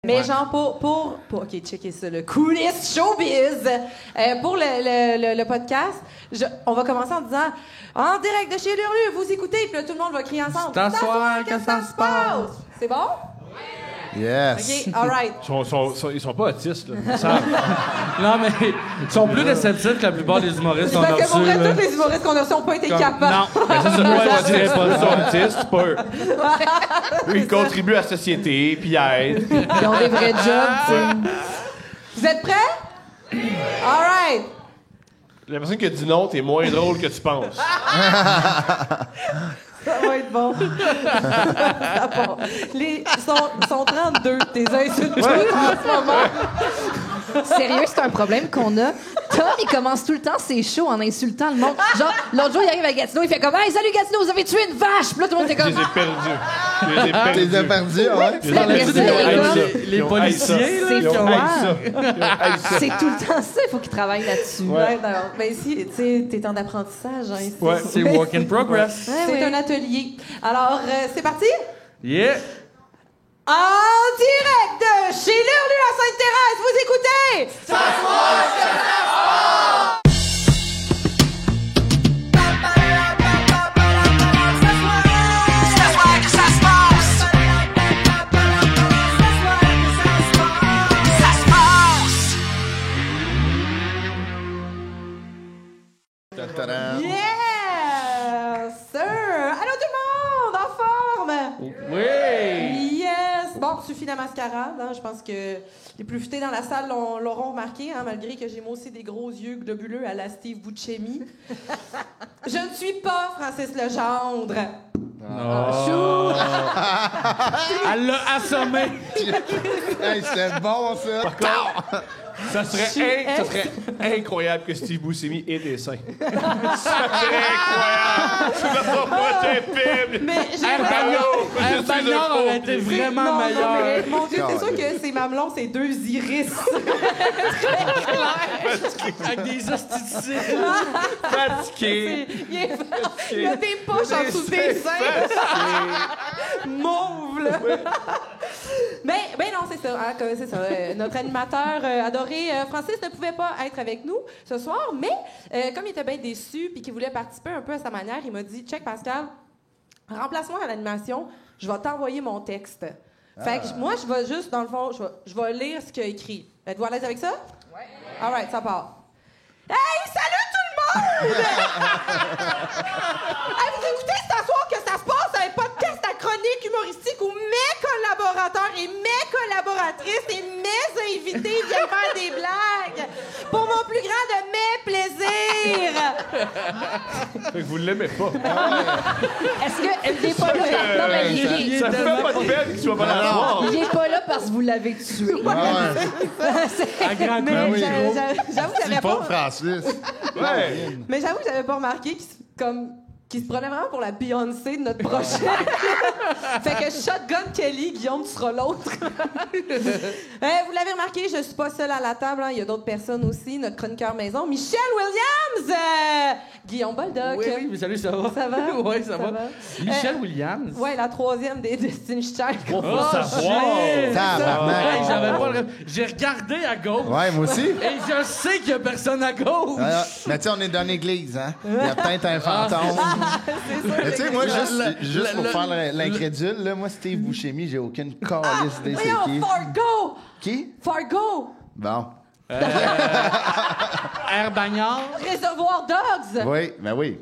Mais genre, OK, checkez ça, le coolest showbiz. Pour le podcast, on va commencer en disant « En direct de chez Lurlu, vous écoutez », puis là, tout le monde va crier ensemble. « T'asseoir, qu'est-ce que ça se passe? » C'est bon? Yes. OK, all right. Ils sont pas autistes, là. Ils savent. Non, mais ils sont plus réceptifs que la plupart des humoristes qu'on a Parce que pour reçus. vrai, tous les humoristes qu'on a reçus n'ont pas été capables. Non, Ben, c'est ça, moi, je dirais pas ils sont autistes, pas eux. Eux, ils contribuent à la société, puis ils aident. Ils ont des vrais jobs, tu sais. Vous êtes prêts? All right. La personne qui a dit non, t'es moins drôle que tu penses. Ça va être bon. Ça part. Sont 32, tes insultes en ce moment. Sérieux, c'est un problème qu'on a. Tom, il commence tout le temps ses shows en insultant le monde. Genre, l'autre jour, il arrive à Gatineau, il fait comme « Hey, salut Gatineau, vous avez tué une vache! » Puis là, tout le monde était Je comme... les ai perdus. Je les ai T'es perdus. perdu, ouais. Ils ont Merci, les gars. Les policiers, là, C'est Ils ont clair. haï ça. Ils ont haï ça. C'est tout le temps ça, il faut qu'il travaille là-dessus. Ouais, d'accord. Mais ici, tu sais, t'es en apprentissage. Hein, ici. Ouais. c'est work in progress. C'est un atelier. Alors, c'est parti? Yeah! En direct de chez Lurlu à Sainte-Thérèse, vous écoutez... Ta-da. Yes, sir! Allô tout le monde, en forme? Oui! Yes! Bon, suffit la mascarade. Hein. Je pense que les plus futés dans la salle l'auront remarqué, hein, malgré que j'ai moi aussi des gros yeux globuleux à la Steve Buscemi. Je ne suis pas Francis Legendre. Oh. Elle l'a assommé! Hey, c'était bon, ça. Par contre, ça serait incroyable que Steve Buscemi ait des seins. Ça serait incroyable! C'est notre prochain film! Mais j'ai Herr Bagnard aurait été vraiment Non, meilleur. mais, mon Dieu, c'est sûr que ces mamelons, c'est deux iris. Avec des hosticides. Fatigué! Il y a des poches en dessous des seins. Mauve, là. Mais non, c'est ça. Hein, c'est ça. Notre animateur adoré, Francis, ne pouvait pas être avec nous ce soir, mais comme il était bien déçu puis qu'il voulait participer un peu à sa manière, il m'a dit « Check, Pascal, remplace-moi à l'animation, je vais t'envoyer mon texte. » Fait que moi, je vais juste, dans le fond, je vais lire ce qu'il a écrit. Êtes-vous à l'aise avec ça? Oui. All right, ça part. Hey, salut tout le monde! Hey, vous écoutez, c'est à soir que ça se passe un podcast à chronique humoristique où mes collaborateurs et mes collaboratrices et mes invités viennent faire des blagues pour mon plus grand de mes plaisirs. Fait que vous l'aimez pas. Est-ce qu'il est pas là? Non, mais il Ça fait pas de peine qu'il soit pas là ce soir. il est pas là parce que vous l'avez tué. À grand coup. Mais oui, gros. j'avoue que j'avais Pauvre pas... Francis. Ouais. Mais j'avoue que j'avais pas remarqué qu'il se prenait vraiment pour la Beyoncé de notre projet. Fait que Shotgun Kelly, Guillaume, tu seras l'autre. Vous l'avez remarqué, je suis pas seule à la table. Hein. Il y a d'autres personnes aussi. Notre chroniqueur maison, Michel Williams. Guillaume Boldoc. Oui, mais salut, ça va? Ça va? Oui, ça va. Michel Williams. Ouais, la troisième des Destiny's Child. Faut Oh, savoir. shit! Tabarnak. Hey, j'avais pas le... J'ai regardé à gauche. Ouais, moi aussi. Et je sais qu'il y a personne à gauche. Mais tu sais, on est dans l'église, hein? Il y a peut-être un fantôme. Mais tu sais, moi, juste pour faire l'incrédule, là, moi, Steve Buscemi, j'ai aucune calice d'idée c'est qui. Voyons, Fargo! Qui? Fargo! Bon. Air Bagnard. Réservoir Dogs! Oui, ben oui.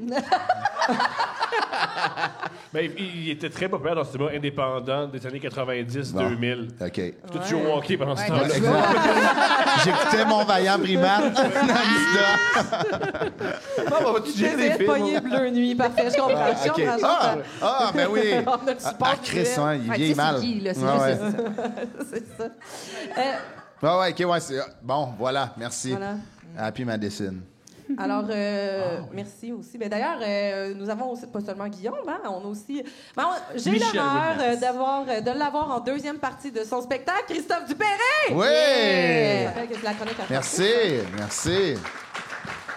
Mais il était très populaire dans ce cinéma indépendant des années 90-2000. Bon. OK. Tout joué au hockey pendant ce temps-là. J'écoutais mon vaillant primate. Tu gères des J'essayais de pogner films. Bleu Nuit. Parfait, je comprends. Je OK. comprends. Ben oui. On a le support Chris, ouais, il Ouais, vieillit tu sais, mal. c'est qui, là, c'est Ouais, juste ouais. C'est ça. OK, ouais, c'est... Bon, voilà, merci. Voilà. Happy Madison. Alors, merci aussi. Ben, d'ailleurs, nous avons aussi, pas seulement Guillaume, hein, on a aussi... Ben, j'ai Michel l'honneur Williams. de l'avoir en deuxième partie de son spectacle, Christophe Dupéré! Oui! Ça fait que c'est la chronique à Merci, merci.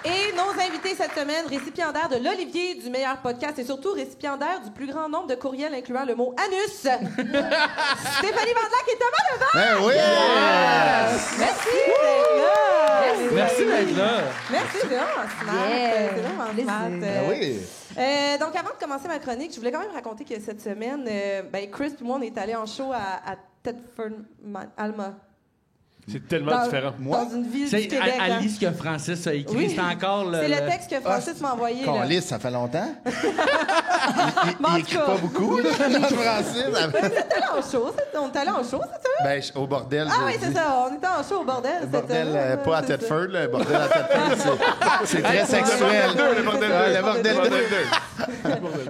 Et nos invités cette semaine, récipiendaires de l'Olivier du meilleur podcast et surtout récipiendaires du plus grand nombre de courriels incluant le mot anus. Stéphanie Vandelac et Thomas Levac. Ben oui! Merci d'être là. Merci d'être là. Merci, c'est vraiment smart. Yeah. C'est vraiment smart. Ben oui! Donc, avant de commencer ma chronique, je voulais quand même raconter que cette semaine, Chris et moi, on est allés en show à Thetford, Alma. C'est tellement différent. Dans une ville du C'est Québec. hein. Alice que Francis a écrit. Oui. C'est encore le... C'est le texte que Francis m'a envoyé. là. Calice, ça fait longtemps. Bon, en Il tout écrit cas. pas beaucoup, là, Francis. On est allés en show, on est allés en show, c'est ça? Ben, au bordel. Ah je oui, dis. c'est ça, on était en show au bordel. Le bordel, cette semaine, pas à c'est ça. Thetford, le bordel à Thetford, c'est très sexuel. Le bordel Ouais, deux. le bordel Le deux.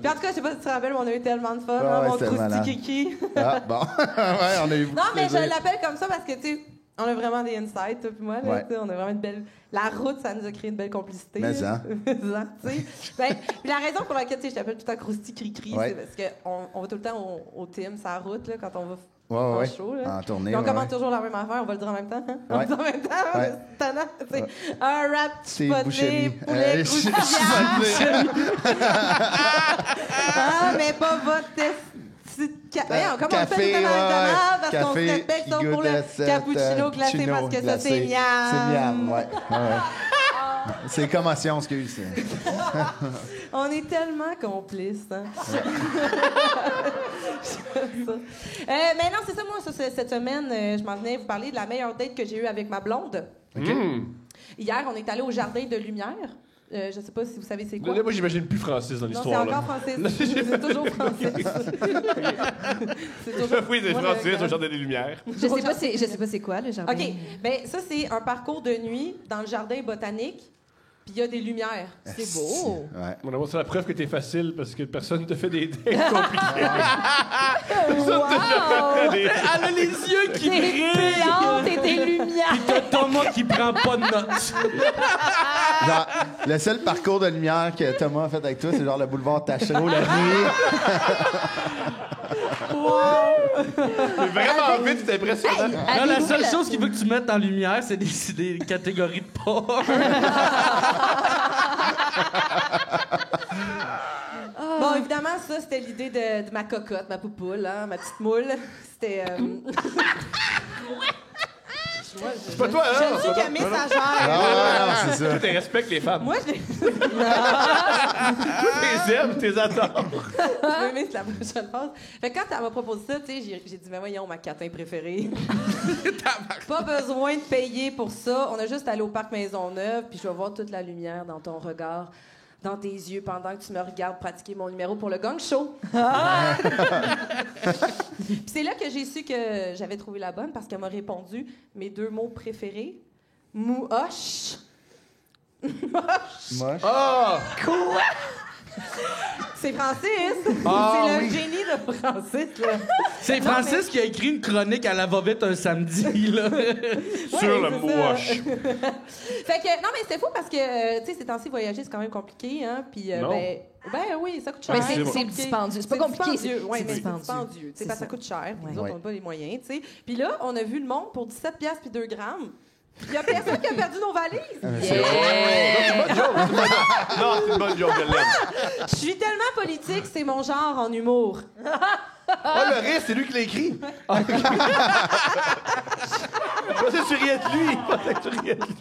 Puis en tout cas, je sais pas si tu te rappelles, mais on a eu tellement de fun, Ouais, hein, mon c'était malade. crousty-kiki. Ah, bon. Ouais, on a eu beaucoup Non, de mais je plaisir. l'appelle comme ça parce que, tu sais, on a vraiment des insights, toi puis moi. Là, Ouais. tu sais, on a vraiment une belle... La route, ça nous a créé une belle complicité. Mais là. hein. Mais hein, tu sais. Ben, puis la raison pour laquelle, tu sais, je t'appelle tout le temps crousty-cri-cri, Ouais. c'est parce qu'on va tout le temps au team, sur la route, là, quand on va Ouais, en ouais. show. Là. En tournée, Puis on ouais, commente ouais. toujours la même affaire, on va le dire en même temps. Hein? On Ouais. le dit en même temps, hein, Ouais. c'est tannant. C'est Ouais. un rap C'est spoté, Bouchemi. poulet croustillant. Ah, mais pas votre comment on fait Café, le ouais. parce qu'on se Café respecte qui ça pour goûte le à cette, cappuccino glacé cappuccino parce que ça, glacé. c'est miam. C'est miam, ouais. C'est commotion, excuse. On est tellement complices, hein? J'aime ça. Mais non, c'est ça, moi, cette semaine, je m'en venais vous parler de la meilleure date que j'ai eue avec ma blonde. Hier, on est allé au Jardin de Lumière. Je sais pas si vous savez c'est quoi. Là, moi, j'imagine plus Francis dans Non, c'est l'histoire. là. encore Francis. C'est toujours Francis. C'est toujours... Oui, c'est Moi, Francis le- au Jardin des Lumières. Je sais pas c'est quoi, le jardin. OK. Bien, ça, c'est un parcours de nuit dans le jardin botanique, puis il y a des lumières. C'est beau. Ouais. Mon amour, c'est la preuve que t'es facile parce que personne ne te fait des dates compliquées. Wow! Des- Elle a les yeux qui Des brillent. plantes et des lumières. T'as Thomas qui prend pas de notes. Genre, le seul parcours de lumière que Thomas a fait avec toi, c'est genre le boulevard Tachereau la nuit. C'est vraiment vite, c'est impressionnant. Là, la seule chose qu'il veut que tu mettes en lumière, c'est des catégories de porc. Bon, évidemment, ça, c'était l'idée de ma cocotte, ma poupoule, hein, ma petite moule. C'était... C'est pas toi, hein? Je ne suis que messagère. Ah, c'est ça. Tu te respectes les femmes. Moi, je l'ai... Tu les aimes, tu les adores. Je veux mettre la prochaine phrase. Fait que quand elle m'a proposé ça, tu sais, j'ai dit, mais voyons, ma catin préférée. Pas besoin de payer pour ça. On a juste allé au parc Maisonneuve, puis je vais voir toute la lumière dans ton regard, dans tes yeux, pendant que tu me regardes pratiquer mon numéro pour le gang show. Puis c'est là que j'ai su que j'avais trouvé la bonne, parce qu'elle m'a répondu mes 2 mots préférés. Mouhoche. Moche. Ah! C'est Francis. Ah, c'est le oui. génie de Francis, là. C'est Francis qui a écrit une chronique à la va-vite un samedi, là. Sur le c'est mouche. Fait que, non, mais c'était fou parce que, tu sais, ces temps-ci, voyager, c'est quand même compliqué, hein. Puis, Non. ben oui, ça coûte cher. Mais c'est c'est compliqué. dispendieux. C'est pas compliqué. Dispendieux. Oui, mais c'est dispendieux. dispendieux. Tu sais, C'est parce que ça ça. coûte cher. Puis Ouais. nous autres, Ouais. on n'a pas les moyens, tu sais. Puis là, on a vu le monde pour 17 piastres puis 2 grammes. Il y a personne qui a perdu nos valises. Non, c'est une bonne joke, je l'aime. Je suis tellement politique, c'est mon genre en humour. Oh, le rire, c'est lui qui l'a écrit. Ah, ok. Je pensais que tu riais de lui. Je pensais que tu riais de lui.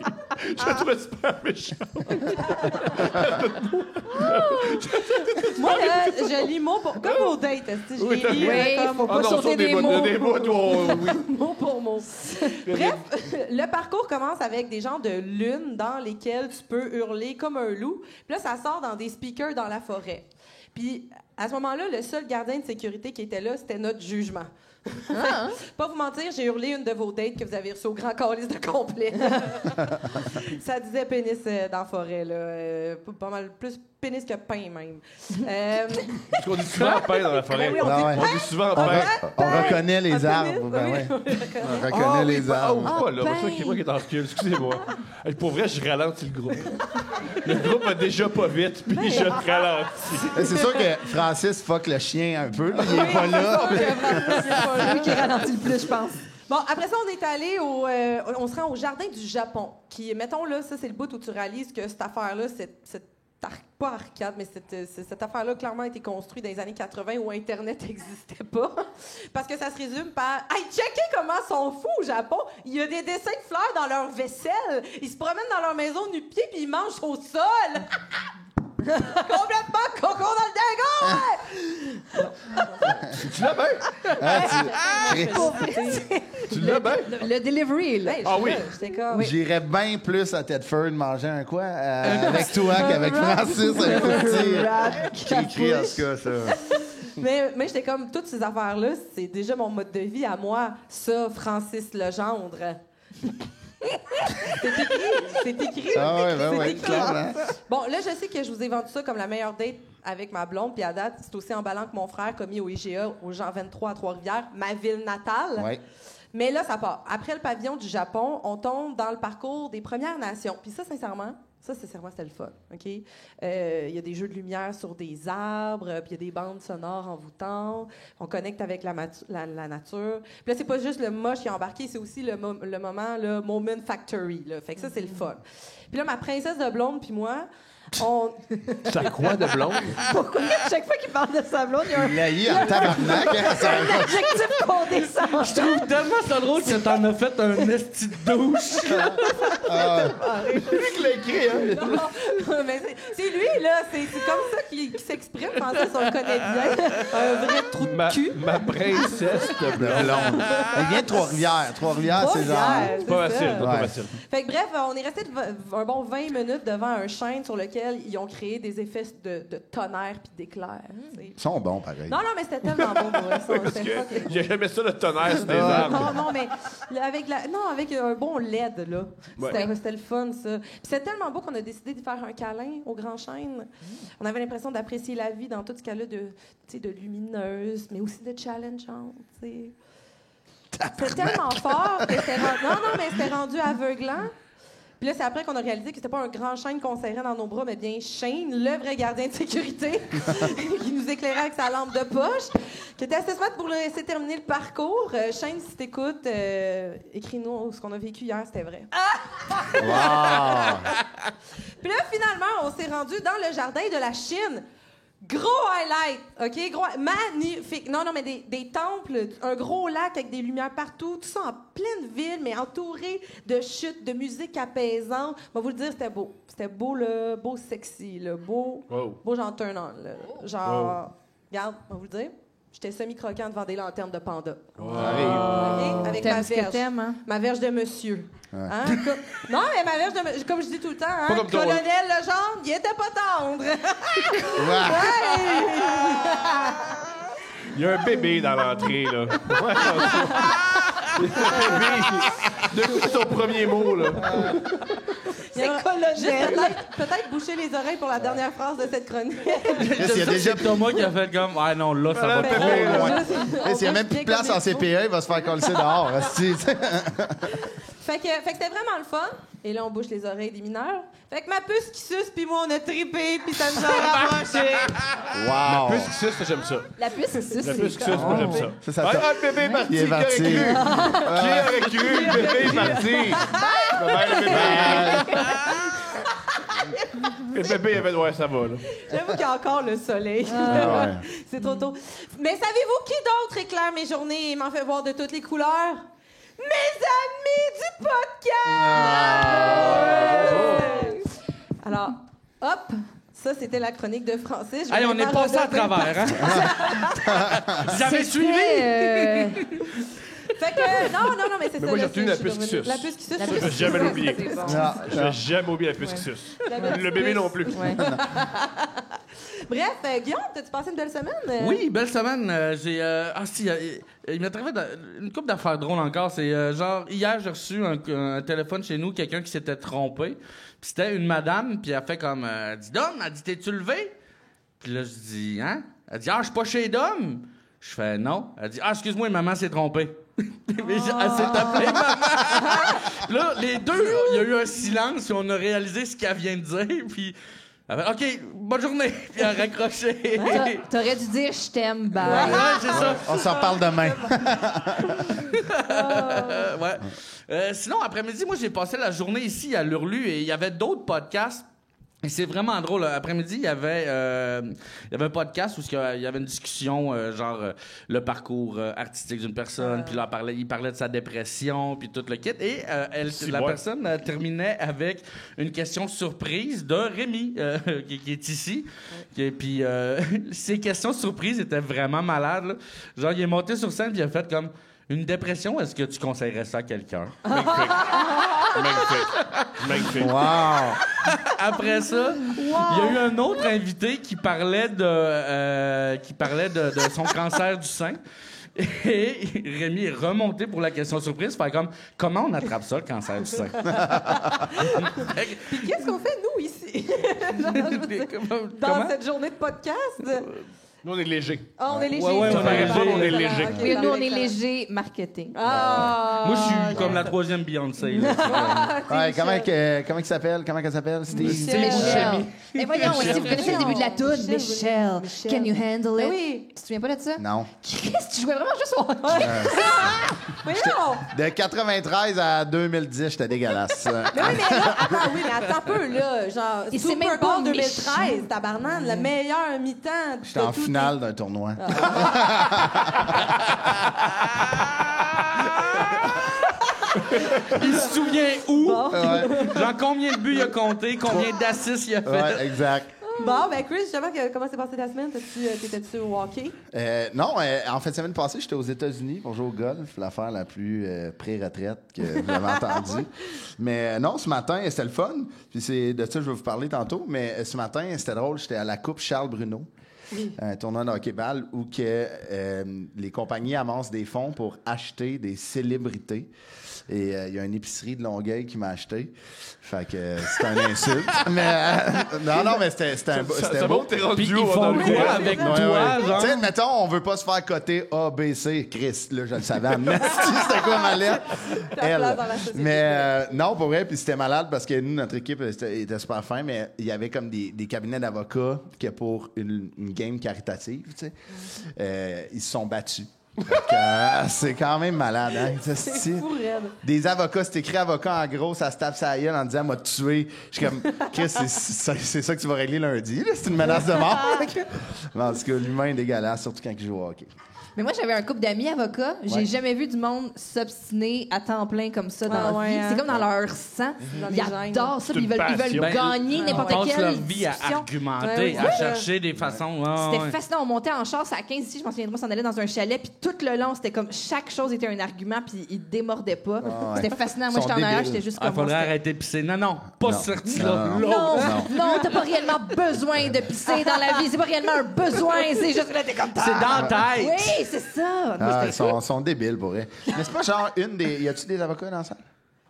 Je le trouvais super méchant. Moi, là, je lis mot pour... Comme aux dates, est-ce que je Oui, les lis, oui, là, comme faut Ah pas non, sauter sur des mots. Des mots, toi, oui. mot pour mot. Bref, le parcours commence avec des genres de lunes dans lesquelles tu peux hurler comme un loup. Puis là, ça sort dans des speakers dans la forêt. Puis à ce moment-là, le seul gardien de sécurité qui était là, c'était notre jugement. Pas vous mentir, j'ai hurlé une de vos dates que vous avez reçue au grand calice de complet. Ça disait pénis dans la forêt, là. Pas mal plus pénis que pain, même. Parce qu'on dit souvent pain dans la forêt. Ben oui, on Ah dit ouais. On dit souvent On, pain. on reconnaît les pénis, arbres. Ben oui, ouais. on le reconnaît. On reconnaît les arbres. Pas là. pain. C'est moi qui est en recul. Excusez-moi. Hey, pour vrai, je ralentis le groupe. Le groupe a déjà pas vite, puis je ralentis. C'est sûr que Francis fuck le chien un peu. Là. Il est pas là. C'est lui qui ralentit le plus, je pense. Bon, après ça, on est allé on se rend au Jardin du Japon, qui, mettons, là, ça, c'est le bout où tu réalises que cette affaire-là, pas arcade, mais cette affaire-là, clairement, a été construite dans les années 80 où Internet n'existait pas. Parce que ça se résume par... Hey, checkez comment ils sont fous au Japon! Il y a des dessins de fleurs dans leur vaisselle. Ils se promènent dans leur maison nu-pieds puis ils mangent au sol. Complètement coco dans le dingo! Tu l'as bien? Tu l'as bien? Le delivery, là. Ah oui. J'étais comme... J'irais bien plus à Tedford manger un quoi avec toi qu'avec Francis. Cri-cri, en tout cas, ça. Mais j'étais comme, toutes ces affaires-là, c'est déjà mon mode de vie à moi. Ça, Francis Legendre. C'est écrit. Ah ouais, ben ouais, écrit. clairement. Bon, là, je sais que je vous ai vendu ça comme la meilleure date avec ma blonde, puis à date, c'est aussi emballant que mon frère commis au IGA, au Jean 23 à Trois-Rivières, ma ville natale. Ouais. Mais là, ça part. Après le pavillon du Japon, on tombe dans le parcours des Premières Nations. Puis ça, sincèrement, c'était le fun, OK? Il y a des jeux de lumière sur des arbres, puis il y a des bandes sonores envoûtantes. On connecte avec la nature. Puis là, c'est pas juste le moche qui est embarqué, c'est aussi le moment, le Moment Factory, là. Fait que ça, c'est le fun. Puis là, ma princesse de blonde puis moi, T'as quoi de blonde? Pourquoi chaque fois qu'il parle de sa blonde, il y a Il l'a eu en tabarnak. un adjectif qu'on descend? Je trouve tellement ça drôle que t'en as fait un esti de douche. C'est lui qui l'a écrit, hein? Non, mais c'est lui, là. C'est comme ça qu'il s'exprime. Je pensais qu'on le connaît bien. Un vrai trou de cul. Ma princesse de blonde. Blonde. Elle vient de Trois-Rivières. Trois-Rivières, c'est genre... Trois-Rivières, C'est pas facile, Ouais. pas facile. Fait que bref, on est resté un bon 20 minutes devant un chêne sur lequel ils ont créé des effets de tonnerre puis d'éclairs. Ils sont bons, pareil. Non, mais c'était tellement bon pour eux. Parce que il y a jamais ça, le tonnerre sur des arbres. Non, mais avec un bon LED, là. Ouais. C'était le fun, ça. Puis c'était tellement beau qu'on a décidé de faire un câlin au Grand Chêne. On avait l'impression d'apprécier la vie dans tout ce cas-là de lumineuse, mais aussi de challengeante, tu sais. C'était tellement fort que c'était c'était rendu aveuglant. Puis là, c'est après qu'on a réalisé que c'était pas un grand chêne qu'on serrait dans nos bras, mais bien Shane, le vrai gardien de sécurité, qui nous éclairait avec sa lampe de poche, qui était assez smart pour le laisser terminer le parcours. Shane, si t'écoutes, écris-nous ce qu'on a vécu hier, c'était vrai. Wow! Puis là, finalement, on s'est rendu dans le jardin de la Chine. Gros highlight, OK? Magnifique. Non, mais des temples, un gros lac avec des lumières partout, tout ça en pleine ville, mais entouré de chutes, de musique apaisante. On va vous le dire, c'était beau. C'était beau, là, beau sexy, là, beau genre turn on, là. Genre, regarde, on va vous le dire, j'étais semi-croquant devant des lanternes de panda. OK? Avec ma verge. T'aimes, hein? Ma verge de monsieur. Hein? Non, mais ma verge de monsieur, comme je dis tout le temps, hein? Pas comme toi. Colonel Legendre, il était pas tendre. Il y a un bébé dans l'entrée, là. Ouais, il y a un bébé. Depuis son premier mot, là. C'est colonel. Peut-être boucher les oreilles pour la dernière phrase de cette chronique. Il y a déjà Thomas qui a fait comme, ah non, là, ça va Ben, trop. ben, loin. S'il n'y a même plus de place en CPE, il va se faire coller dehors. Fait que c'était vraiment le fun. Et là, on bouche les oreilles des mineurs. Fait que ma puce qui suce, puis moi, on a trippé, puis ça nous a rapprochés. Wow! Plus que ça, j'aime ça. La puce, c'est ça. La plus que ça, moi, j'aime ça. Ça Le bébé est parti. Il est parti. Qui aurait cru? Le bébé est parti. Le bébé, il avait... Ouais, ça va, là. J'avoue qu'il y a encore le soleil. ouais. C'est trop tôt. Mais savez-vous qui d'autre éclaire mes journées et m'en fait voir de toutes les couleurs? Mes amis du podcast! Alors, hop, ça, c'était la chronique de Francis. Hey, on est passé à travers, hein? J'avais suivi! Fait que, non, mais c'est ça. moi, j'ai là, retenu la puce qui suce. La puce qui suce. Je vais jamais l'oublier. C'est bon. Je vais jamais oublier la puce qui suce. Le bébé non plus. Ouais. Bref, Guillaume, t'as-tu passé une belle semaine? Oui, belle semaine. Il m'est arrivé une couple d'affaires drôles encore. C'est genre, hier, j'ai reçu un téléphone chez nous, quelqu'un qui s'était trompé. Puis c'était une madame, puis elle fait comme, elle dit, Dom, elle dit, t'es-tu levé? Puis là, je dis, hein? Elle dit, je suis pas chez Dom. Je fais, non. Elle dit, excuse-moi, maman s'est trompée. Mais elle s'est appelée maman. Là, les deux, il y a eu un silence, puis on a réalisé ce qu'elle vient de dire, puis Elle fait, OK, bonne journée. Puis elle a raccroché. T'aurais dû dire je t'aime, bye. Ouais, c'est ça. On s'en parle demain. Ouais. Sinon, après-midi, moi, j'ai passé la journée ici à l'Hurlu et il y avait d'autres podcasts. Et c'est vraiment drôle. Après-midi, il y avait un podcast où il y avait une discussion, le parcours artistique d'une personne. Puis là, il parlait de sa dépression, puis tout le kit. Et la personne terminait avec une question surprise de Rémi, qui est ici. Et puis, ces questions surprises étaient vraiment malades, là. Genre, il est monté sur scène, puis il a fait comme... Une dépression, est-ce que tu conseillerais ça à quelqu'un? Magnifique. Wow! Après ça, il y a eu un autre invité qui parlait de son cancer du sein. Et Rémi est remonté pour la question surprise. Fait comme, comment on attrape ça, le cancer du sein? Puis qu'est-ce qu'on fait, nous, ici? Dans cette journée de podcast? Nous, on est léger. Ah, on est léger. Ouais, on est léger. Okay, Oui, nous, on est léger marketing. Ah! Moi, je suis comme la troisième Beyoncé. Là. Ouais, comment il s'appelle? Comment elle s'appelle? Steve? Michel. Mais voyons, si vous connaissez le début de la toune, Michel, can you handle it? Oui. Tu te souviens pas de ça? Non. Chris, tu jouais vraiment juste au hockey. Voyons! De 93 à 2010, j'étais dégueulasse. Mais oui, mais là, attends un peu, là. Genre, Et c'est Super même pas Bowl 2013, tabarnak, le meilleur mi-temps. J'étais en finale d'un tournoi. Il se souvient où? Ouais. Genre, combien de buts il a compté? Combien d'assists il a fait? Ouais, exact. Bon, ben Chris, justement, comment s'est passée ta semaine? T'étais-tu au hockey? Non, en fait, semaine passée, j'étais aux États-Unis pour jouer au golf, l'affaire la plus pré-retraite que vous avez entendue. Mais non, ce matin, c'était le fun. Puis c'est de ça que je vais vous parler tantôt. Mais ce matin, c'était drôle, j'étais à la Coupe Charles Bruno. Un tournoi de hockey-ball où les compagnies amassent des fonds pour acheter des célébrités. Et il y a une épicerie de Longueuil qui m'a acheté. Fait que c'est un insulte. Mais non, mais c'était un beau. C'est bon, t'es rendu Puis ils où, font dans le quoi coin? avec Ouais, toi, ouais. genre? Tu sais, mettons, on veut pas se faire coter A, B, C. Chris, là, je le savais. C'était quoi ma lettre? Elle. place dans la société. Mais non, pour vrai, puis c'était malade parce que nous, notre équipe était super fin, mais il y avait comme des cabinets d'avocats que pour une game caritative, tu sais, ils se sont battus. Fait que, c'est quand même malade, hein? C'est fou, raide. Des avocats, c'est écrit avocat en gros, ça se tape sa gueule en disant m'a tué. Je suis comme, Chris, c'est ça que tu vas régler lundi, là? C'est une menace de mort. En tout cas, l'humain est dégueulasse, surtout quand il joue au hockey. Mais moi, j'avais un couple d'amis avocats. J'ai Ouais. jamais vu du monde s'obstiner à temps plein comme ça dans Ah la ouais, vie. hein? C'est comme dans leur sang. Dans les Ils gènes. adorent ça, C'est puis une ils veulent passion. gagner Ils n'importe passent quelle leur vie à discussion. argumenter, Ouais, à ouais. chercher des façons. C'était fascinant. On montait en char, c'est à 15 ici, je m'en souviens, on s'en allait dans un chalet, puis tout le long, c'était comme chaque chose était un argument, puis ils démordaient pas. Ah ouais. C'était fascinant. Moi, Ils sont j'étais en arrière, débiles. j'étais juste Il comme. faudrait c'était- arrêter de pisser. Non, pas Non. sorti Non, là. non, L'autre. Non, non, t'as pas réellement besoin de pisser dans la vie. C'est pas réellement un besoin, c'est juste que là, t'es comme. C'est dans la tête. Oui, c'est ça. Moi, Ah, j'étais ils sont débiles pour vrai. Mais c'est pas genre une des. Y a-tu des avocats dans ça?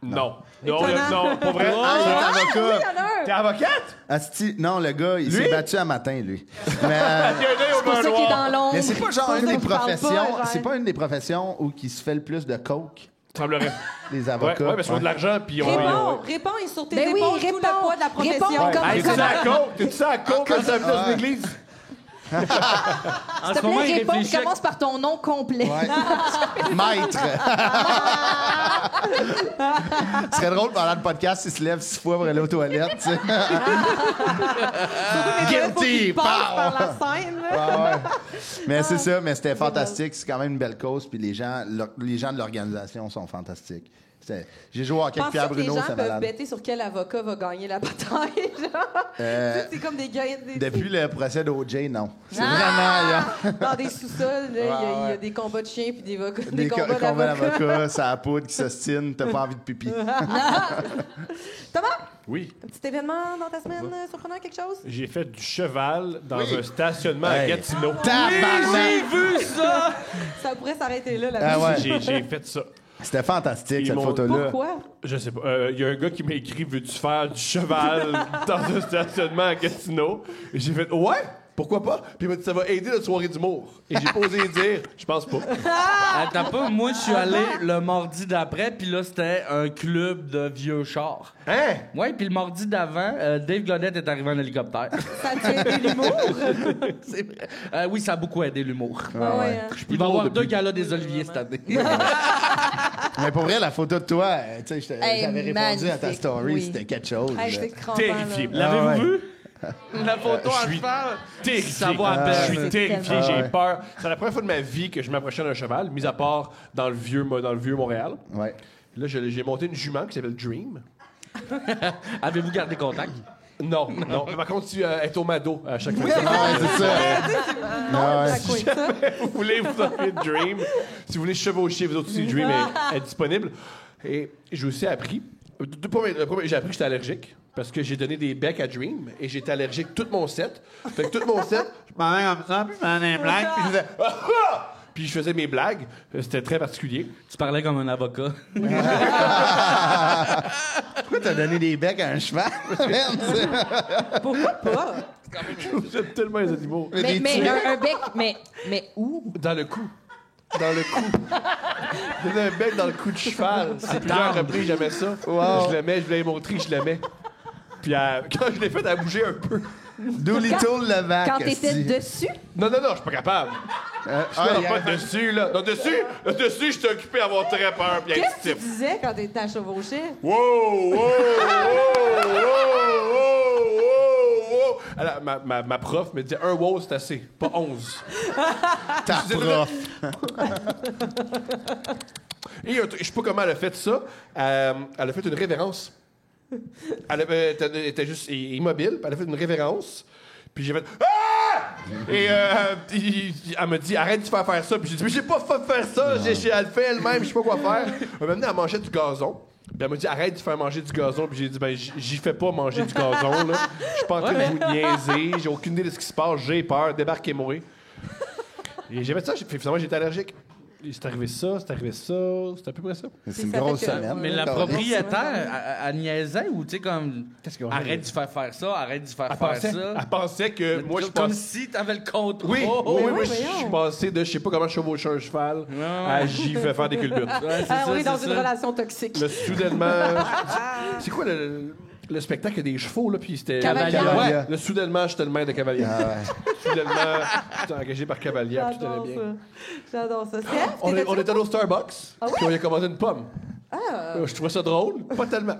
Non. Non, pas vrai. Ah, il est avocat. T'es avocate? Asti, non, le gars, il s'est battu un matin, lui. Mais, C'est pour ça qu'il est dans l'ombre. mais c'est pas genre pour une ça des que je parle pas, professions. genre. C'est pas une des professions où qui se fait le plus de coke, Semblerait. les Ouais, avocats. ouais, parce qu'ils ont de l'argent, puis ils ont. Réponds sur tes Ben oui, épaules tout réponds. le poids de la profession. Réponds comme- Hey, t'es-tu à côte? T'es-tu à côte quand t'habites dans une église? En S'il ce te moment, plaît, il réponds, réfléchit. commence par ton nom complet. Ouais. Maître. Ce serait drôle pendant le podcast s'il se lève 6 fois pour aller aux toilettes, tu sais. Guilty, Passe par pow! la scène, là. Ah ouais. Mais c'est ça, mais c'était fantastique. C'est quand même une belle cause. Puis les gens de l'organisation sont fantastiques. J'ai joué au hockey avec Penses-tu Pierre que les Bruno, gens c'est peuvent malade. bêter sur quel avocat va gagner la bataille, genre? C'est comme des gars... Depuis le procès d'OJ, non. C'est vraiment... Dans des sous-sols, là, il y a ouais. des combats de chiens puis des Des combats combats d'avocats. d'avocats, ça a poudre qui s'ostine, t'as pas envie de pipi. Thomas, Oui. un petit événement dans ta semaine surprenant, quelque chose? J'ai fait du cheval dans Oui. un stationnement à Hey. Gatineau. Tabarnak! Vu ça! Ça pourrait s'arrêter là, la Ah ouais. J'ai fait ça. C'était fantastique, Ils cette m'ont- photo-là. Pourquoi? Je sais pas. Il y a un gars qui m'a écrit « Veux-tu faire du cheval dans un stationnement à Gatineau? » Et j'ai fait « Ouais! » Pourquoi pas? Puis il m'a dit, ça va aider notre soirée d'humour. Et j'ai pas osé dire, je pense pas. Attends pas, moi, je suis allé le mardi d'après, puis là, c'était un club de vieux chars. Hein? Ouais, puis le mardi d'avant, Dave Glodette est arrivé en hélicoptère. Ça te fait aider l'humour? C'est vrai. Oui, ça a beaucoup aidé l'humour. Ah ouais, hein. Il va y avoir 2 galas des Oliviers cette année. Mais pour vrai, la photo de toi, tu sais, Hey, j'avais répondu à ta magnifique, story, oui. c'était quelque chose. Hey, là. c'est crampant, Terrifié. là. L'avez-vous Ah ouais. vu? La photo je à suis cheval? terrifié. Ça vaut à Je peine. suis terrifié, tellement- j'ai Ah ouais. peur. C'est la première fois de ma vie que je m'approchais d'un cheval, mis à part dans le vieux Montréal. Ouais. Là, j'ai monté une jument qui s'appelle Dream. Avez-vous gardé contact? Non. Mais par contre, tu es au Mado à chaque fois. Ah, ouais, c'est ça. Ah, ouais. Si jamais vous voulez vous offrir Dream, si vous voulez chevaucher, vous autres aussi, Dream est disponible. Et j'ai aussi appris, j'ai appris que j'étais allergique parce que j'ai donné des becs à Dream et j'étais allergique tout mon set. Fait que tout mon set, je m'en vais comme ça, puis je faisais des blagues, puis je faisais puis je faisais mes blagues. C'était très particulier. Tu parlais comme un avocat. Pourquoi t'as donné des becs à un cheval? Merde, c'est- Pourquoi pas? J'aime tellement les animaux. Mais un bec, mais où? Dans le cou. Dans le cou. J'ai donné un bec dans le cou de cheval. C'est plusieurs reprises, j'aimais ça. Wow. Je l'aimais, je voulais lui montrer que je l'aimais. Puis quand je l'ai fait, elle a bougé un peu. Doolittle le vac. Quand t'étais esti. dessus? Non, je suis pas capable. Je suis pas dessus, là. Non, dessus, je t'ai occupé à avoir très peur. Puis Qu'est-ce que tu type. disais quand t'étais à chevaucher? Wow! Alors, ma prof me disait un wow, c'est assez, pas 11. Ta prof. Et je sais pas comment elle a fait ça. Elle a fait une révérence. Elle était juste immobile, puis elle a fait une révérence. Puis j'ai fait ah! Et elle m'a dit arrête de faire ça. Puis j'ai dit mais j'ai pas fait faire ça. Elle le fait elle-même, je sais pas quoi faire. Elle m'a amené à manger du gazon. Puis elle m'a dit arrête de faire manger du gazon. Puis j'ai dit ben j'y fais pas manger du gazon là. Je suis pas en train de vous niaiser. J'ai aucune idée de ce qui se passe. J'ai peur. Débarquez-moi. Et j'ai fait ça. Finalement j'étais allergique. Et c'est arrivé ça. C'est à peu près ça. C'est une ça grosse fait que- semaine. Mais là, la quand même. propriétaire, elle niaisait ou, tu sais, comme. Qu'est-ce qu'on Arrête de faire ça, arrête de faire ça. Elle pensait que moi je Comme pense. si t'avais le contrôle. Oui, oui, je suis voyons. passé de je sais pas comment chevaucher un cheval à j'y fais faire des culbutes. Ouais, c'est Ah ça, oui, dans c'est une ça. relation toxique. Là, soudainement. C'est quoi le spectacle des chevaux, là? Puis c'était. Cavalier. Ouais, là, soudainement, j'étais le maire de Cavalier. Ah ouais. Soudainement, j'étais engagé par Cavalier, puis tout allait J'adore bien. ça. J'adore ça. Steph, On t'étais-tu était au Starbucks, Ah oui? puis on y a commandé une pomme. Ah. Je trouvais ça drôle, pas tellement.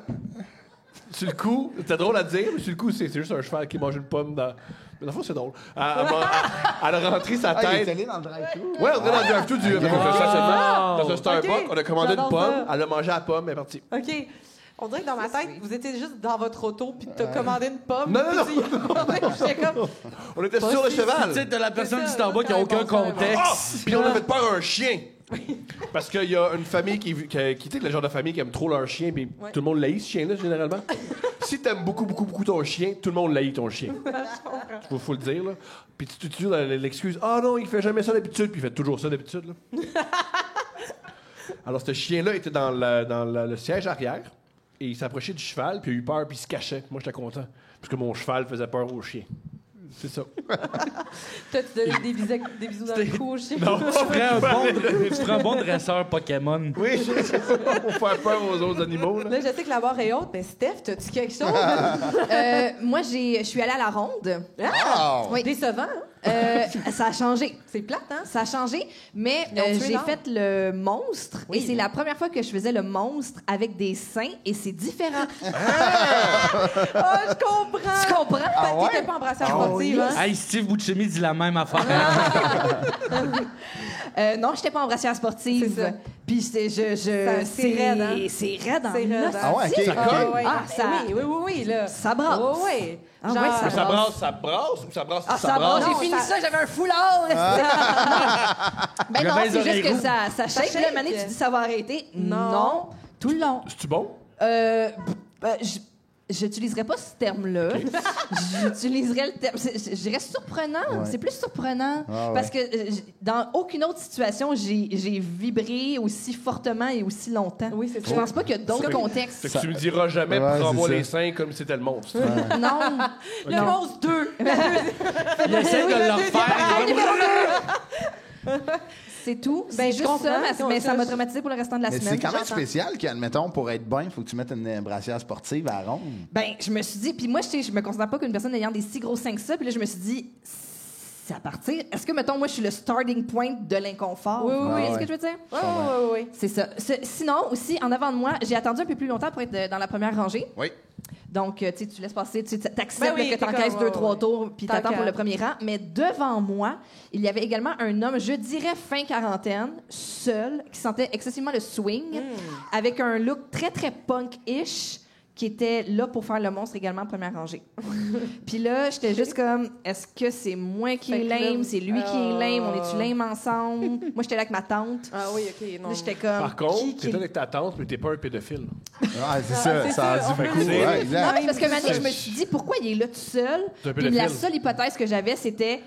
Sur le coup, c'était drôle à dire, mais sur le coup, c'est juste un cheval qui mange une pomme dans. Mais dans le fond, c'est drôle. Elle a rentré sa Ah, il est tête. allé dans le drive-thru? Ouais, on est dans le drive-thru du stationnement, dans un Starbucks. Ok, On a commandé une j'adore pomme, ça. elle a mangé la pomme, elle est partie. OK. On dirait que dans ma tête, vous étiez juste dans votre auto puis t'as commandé une pomme. Non. J'étais comme... On était sur le Tu sais, cheval. t'as la personne C'est du ça, Starbucks qui a ça, aucun bon, ça, bon. Ah! contexte. Puis on a fait peur à un chien. Parce qu'il y a une famille qui était le genre de famille qui aime trop leur chien, puis Ouais. tout le monde l'haït, ce chien-là, généralement. Si t'aimes beaucoup ton chien, tout le monde l'haït, ton chien. Faut le dire, là. Puis tu utilises l'excuse « Ah non, il fait jamais ça d'habitude », puis il fait toujours ça d'habitude, là. Alors, ce chien-là était dans le siège arrière, et il s'approchait du cheval, puis il a eu peur, puis il se cachait. Moi, j'étais content, parce que mon cheval faisait peur au chien. C'est ça. Toi, tu donnais des bisous dans le cou au chien. Non, Tu ferais un bon dresseur Pokémon. Oui, pour faire peur aux autres animaux, là. Là, je sais que la barre est haute, mais Steph, t'as-tu quelque chose? Moi, je suis allée à la ronde. Wow! Oui. Décevant, hein? Ça a changé. C'est plate, hein? Ça a changé, mais Ils ont tué j'ai l'art. fait le monstre Oui, et c'est oui. la première fois que je faisais le monstre avec des seins et c'est différent. Ah, je comprends! Tu comprends? Ah ouais? T'étais pas en brassière Ah sportive, hein? Hey, Steve Buscemi dit la même affaire. Non, j'étais pas en brassière sportive. C'est ça. Puis c'est c'est raide, hein? C'est raide en C'est raide, os. hein? Ah ouais, ok, Si, ok. ouais. Ah, Ben ça- oui, là. Ça brasse. Oui. Ah ouais, ça Ça brasse. brasse ou ça brasse? Ah, ça brasse. Non, J'ai fini ça- ça, j'avais un foulard. Ben non, J'avais les c'est oreilles juste que rouges. ça shake. shake. Là, Mané, tu dis ça va arrêter. Non. Non. Tout le long. C'est-tu bon? Ben, J'utiliserais pas ce terme-là. J'utiliserais le terme. Je dirais surprenant. Ouais. C'est plus surprenant. Ah, ouais. Parce que dans aucune autre situation, j'ai vibré aussi fortement et aussi longtemps. Oui, c'est Je ça. pense pas qu'il y a d'autres contextes. Fait que tu me diras jamais, Ouais, prends-moi c'est les ça. seins comme si c'était le monstre. Non. Le monstre 2. Il essaie de le refaire. C'est tout. Ben, C'est je juste comprends. ça, mais ça m'a traumatisé pour le restant de la Mais semaine. c'est quand même J'entends. spécial qu'admettons, pour être bien, il faut que tu mettes une brassière sportive à ronde. Ben, je me suis dit, puis moi, je me considère pas qu'une personne ayant des si gros seins que ça, puis là, je me suis dit, c'est à partir. Est-ce que, mettons, moi, je suis le starting point de l'inconfort? Oui, oui, Vous oui. voyez ce Ouais. que je veux dire? Oui. C'est ça. Sinon, aussi, en avant de moi, j'ai attendu un peu plus longtemps pour être dans la première rangée. Oui. Donc, tu sais, tu laisses passer, tu t'acceptes Ben oui, que t'es t'encaisses comme, 2-3 ouais. tours, puis t'attends T'encaisses. pour le premier rang. Mais devant moi, il y avait également un homme, je dirais fin quarantaine, seul, qui sentait excessivement le swing, avec un look très, très punk-ish, qui était là pour faire le monstre également en première rangée. Puis là, j'étais juste comme, est-ce que c'est moi qui Fait est que là, lame? C'est lui qui est lame? On est-tu lame ensemble? Moi, j'étais là avec ma tante. Ah oui, OK. Non. Là, j'étais comme, Par contre, qui t'es là avec ta tante, mais t'es pas un pédophile. Ouais, c'est ça. c'est Ça en ça, dit on peut beaucoup. le dire. Ouais, Non, exact. mais parce que maintenant, je me suis dit, pourquoi il est là tout seul? C'est un Puis pédophile. la seule hypothèse que j'avais, c'était,